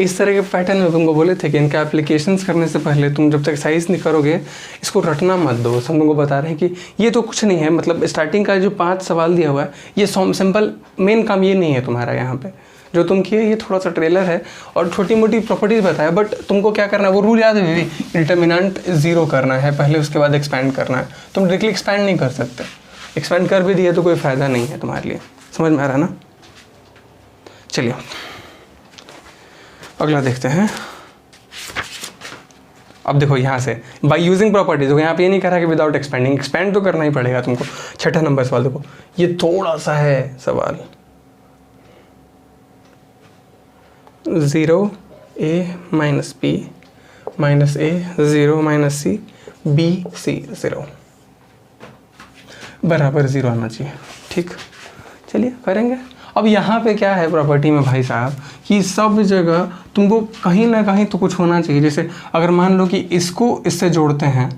इस तरह के पैटर्न में तुमको बोले थे कि इनका एप्लीकेशंस करने से पहले तुम जब तक एक्सरसाइज नहीं करोगे इसको रटना मत दो। हम तुमको बता रहे हैं कि ये तो कुछ नहीं है, मतलब स्टार्टिंग का जो 5 सवाल दिया हुआ है ये सिंपल, मेन काम ये नहीं है तुम्हारा। यहाँ पे जो तुम किए ये थोड़ा सा ट्रेलर है और छोटी मोटी प्रॉपर्टीज बताया, बट तुमको क्या करना है, वो रूल याद है दीदी, डिटर्मिनेंट 0 करना है पहले, उसके बाद एक्सपैंड करना है। तुम डायरेक्टली एक्सपैंड नहीं कर सकते, एक्सपेंड कर भी दिए तो कोई फ़ायदा नहीं है तुम्हारे लिए। समझ में आ रहा है ना? चलिए अगला देखते हैं। अब देखो यहाँ से बाय यूजिंग प्रॉपर्टीज, देखो यहाँ पे ये नहीं कह रहा कि विदाउट एक्सपेंडिंग, एक्सपेंड तो करना ही पड़ेगा तुमको। छठा नंबर सवाल देखो, ये थोड़ा सा है सवाल। 0 a minus b minus a 0 minus c b c 0 बराबर 0 आना चाहिए। ठीक, चलिए करेंगे। अब यहाँ पे क्या है प्रॉपर्टी में भाई साहब कि सब जगह तुमको कहीं ना कहीं तो कुछ होना चाहिए। जैसे अगर मान लो कि इसको इससे जोड़ते हैं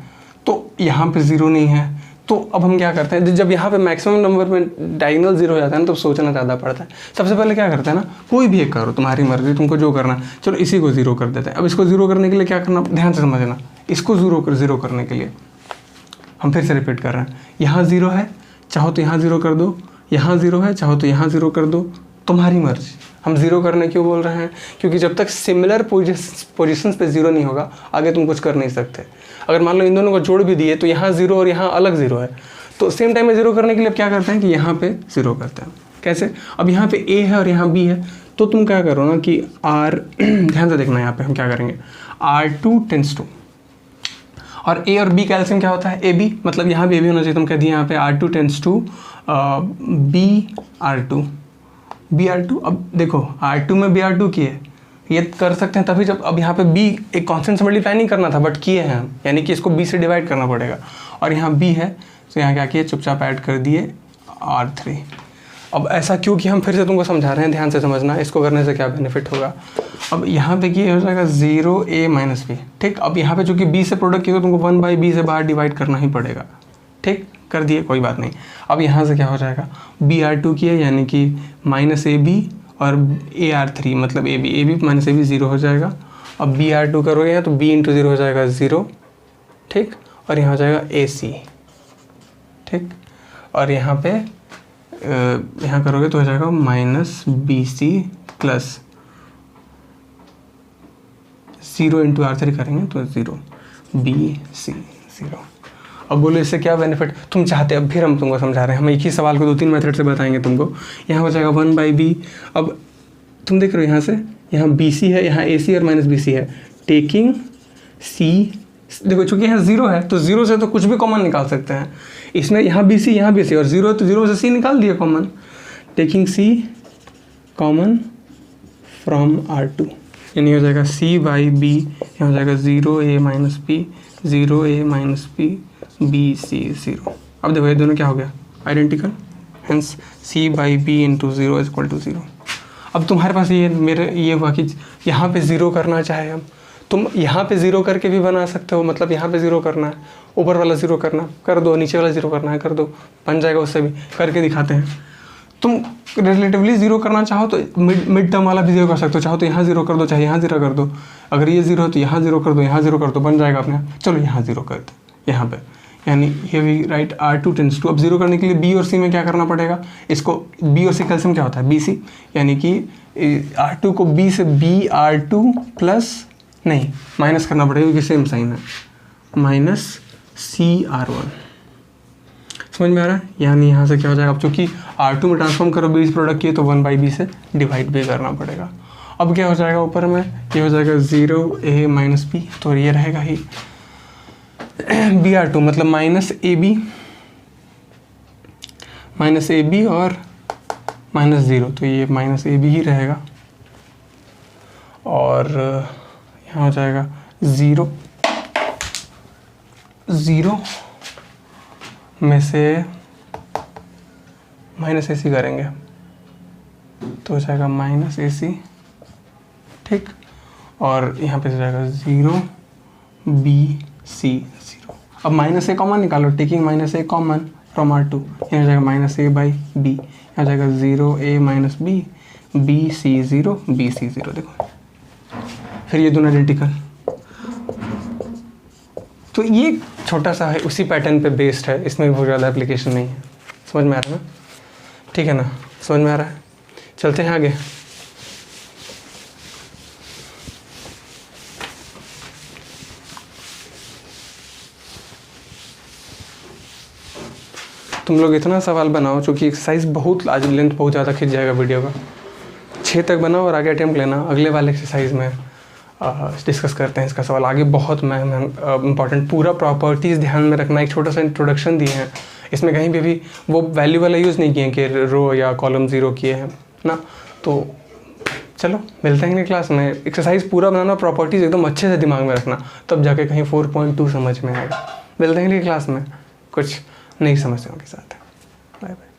तो यहाँ पे 0 नहीं है, तो अब हम क्या करते हैं, जब यहाँ पे मैक्सिमम नंबर में डायगोनल 0 हो जाता है ना, तो सोचना ज़्यादा पड़ता है। सबसे पहले क्या करते हैं ना, कोई भी एक करो, तुम्हारी मर्जी, तुमको जो करना है। चलो इसी को 0 कर देते हैं। अब इसको 0 करने के लिए क्या करना, ध्यान से समझना, इसको 0 करने के लिए हम फिर से रिपीट कर रहे हैं, यहाँ 0 है, चाहो तो यहाँ 0 कर दो, यहाँ 0 है, चाहो तो यहाँ 0 कर दो, तुम्हारी मर्जी। हम 0 करने क्यों बोल रहे हैं, क्योंकि जब तक सिमिलर पोजीशंस पे 0 नहीं होगा आगे तुम कुछ कर नहीं सकते। अगर मान लो इन दोनों को जोड़ भी दिए तो यहाँ 0 और यहाँ अलग 0 है, तो सेम टाइम में 0 करने के लिए क्या करते हैं कि यहाँ पे 0 करते हैं। कैसे, अब यहाँ पे a है और यहाँ b है, तो तुम क्या करो ना कि r ध्यान से देखना, यहाँ पे हम क्या करेंगे, R2 टेंड्स टू, और a और b का एलसीएम क्या होता है, ab, मतलब यहाँ भी ab होना चाहिए। तुम कह दिए यहाँ पे R2 टेंड्स टू BR2। अब देखो R2 में BR2 किए, ये कर सकते हैं तभी जब, अब यहाँ पे b एक कांस्टेंट से मल्टीप्लाई नहीं करना था बट किए हैं हम, यानी कि इसको b से डिवाइड करना पड़ेगा, और यहाँ b है तो यहाँ क्या किए, चुपचाप ऐड कर दिए R3। अब ऐसा क्यों कि हम फिर से तुमको समझा रहे हैं, ध्यान से समझना इसको करने से क्या बेनिफिट होगा। अब यहाँ पे क्या हो जाएगा 0a माइनस b। ठीक, अब यहाँ पे चूँकि b से प्रोडक्ट किया तो तुमको 1/b से बाहर डिवाइड करना ही पड़ेगा। ठीक, कर दिए, कोई बात नहीं। अब यहाँ से क्या हो जाएगा, BR2 किए यानी कि माइनस AB और AR3 मतलब AB माइनस AB 0 हो जाएगा। अब BR2 करोगे तो b इंटू 0 हो जाएगा 0। ठीक, और यहाँ हो जाएगा AC। ठीक, और यहाँ पे यहाँ करोगे तो हो जाएगा minus BC plus 0 into R3 करेंगे तो 0 BC 0। अब बोलो इससे क्या बेनिफिट तुम चाहते, अब फिर हम तुमको समझा रहे हैं, हम एक ही सवाल को 2-3 मेथड से बताएंगे तुमको। यहाँ हो जाएगा 1/b। अब तुम देख रहे हो यहाँ से, यहाँ BC है, यहाँ AC और माइनस BC है, टेकिंग C, देखो चूंकि यहाँ 0 है तो 0 से तो कुछ भी कॉमन निकाल सकते हैं, इसमें यहाँ BC यहाँ BC और 0 है तो 0 से C निकाल दिए common, taking C common from R2, यानी हो जाएगा C/B, यहाँ हो जाएगा 0a minus b 0a minus b BC 0। अब देखो ये दोनों क्या हो गया, identical, hence C/B into 0 is equal to 0। अब तुम्हारे पास ये मेरे ये हुआ कि यहाँ पे 0 करना चाहे हम, तुम यहाँ पे 0 करके भी बना सकते हो, मतलब यहाँ पे 0 करना है, ऊपर वाला 0 करना कर दो, नीचे वाला 0 करना है कर दो, बन जाएगा, उससे भी करके दिखाते हैं। तुम रिलेटिवली 0 करना चाहो तो मिड टर्म वाला भी 0 कर सकते हो, चाहो तो यहाँ 0 कर दो, चाहे यहाँ 0 कर दो, अगर ये 0 है तो यहाँ 0 कर दो, यहाँ 0 कर दो, बन जाएगा अपने। चलो यहाँ 0 कर दो यहाँ पे, यानी ये भी राइट R2 टेंड्स टू। अब 0 करने के लिए B और C में क्या करना पड़ेगा, इसको B और C का एलसीएम क्या होता है BC, यानी कि R2 को B से BR2 प्लस नहीं माइनस करना पड़ेगा क्योंकि सेम साइन है, माइनस CR1। समझ में आ रहा है, यानी यहाँ से क्या हो जाएगा, अब चूँकि R2 में ट्रांसफॉर्म करो B से प्रोडक्ट किए तो 1/b से डिवाइड भी करना पड़ेगा। अब क्या हो जाएगा ऊपर में, ये हो जाएगा 0a माइनस b, तो ये रहेगा ही BR2 मतलब माइनस AB और माइनस 0, तो ये माइनस AB ही रहेगा, और यहाँ हो जाएगा 0 में से माइनस AC करेंगे तो हो जाएगा माइनस AC। ठीक, और यहाँ पे हो जाएगा 0 BC 0। अब माइनस A कॉमन निकालो, taking minus A common from R2, यहाँ हो जाएगा माइनस A/B, यहाँ हो जाएगा 0a minus b BC 0 BC 0। देखो फिर ये दोनों आइडेंटिकल, तो ये छोटा सा है, उसी पैटर्न पे बेस्ड है, इसमें बहुत ज़्यादा एप्लीकेशन नहीं है। समझ में आ रहा है ना, ठीक है ना, समझ में आ रहा है। चलते हैं आगे। तुम लोग इतना सवाल बनाओ, चूँकि एक्सरसाइज बहुत आज लेंथ बहुत ज़्यादा खिंच जाएगा वीडियो का, 6 तक बनाओ और आगे अटेम्प्ट लेना। अगले वाले एक्सरसाइज में डिस्कस करते हैं इसका सवाल। आगे बहुत इंपॉर्टेंट पूरा प्रॉपर्टीज़ ध्यान में रखना। एक छोटा सा इंट्रोडक्शन दिए हैं, इसमें कहीं भी वो वैल्यू वाला यूज़ नहीं किए कि रो या कॉलम ज़ीरो किए हैं ना। तो चलो मिलते हैं अगली क्लास में। एक्सरसाइज पूरा बनाना, प्रॉपर्टीज़ एकदम अच्छे से दिमाग में रखना, तब जाके कहीं 4.2 समझ में आएगा। मिलते हैं अगली क्लास में कुछ नई समस्याओं के साथ। Bye bye.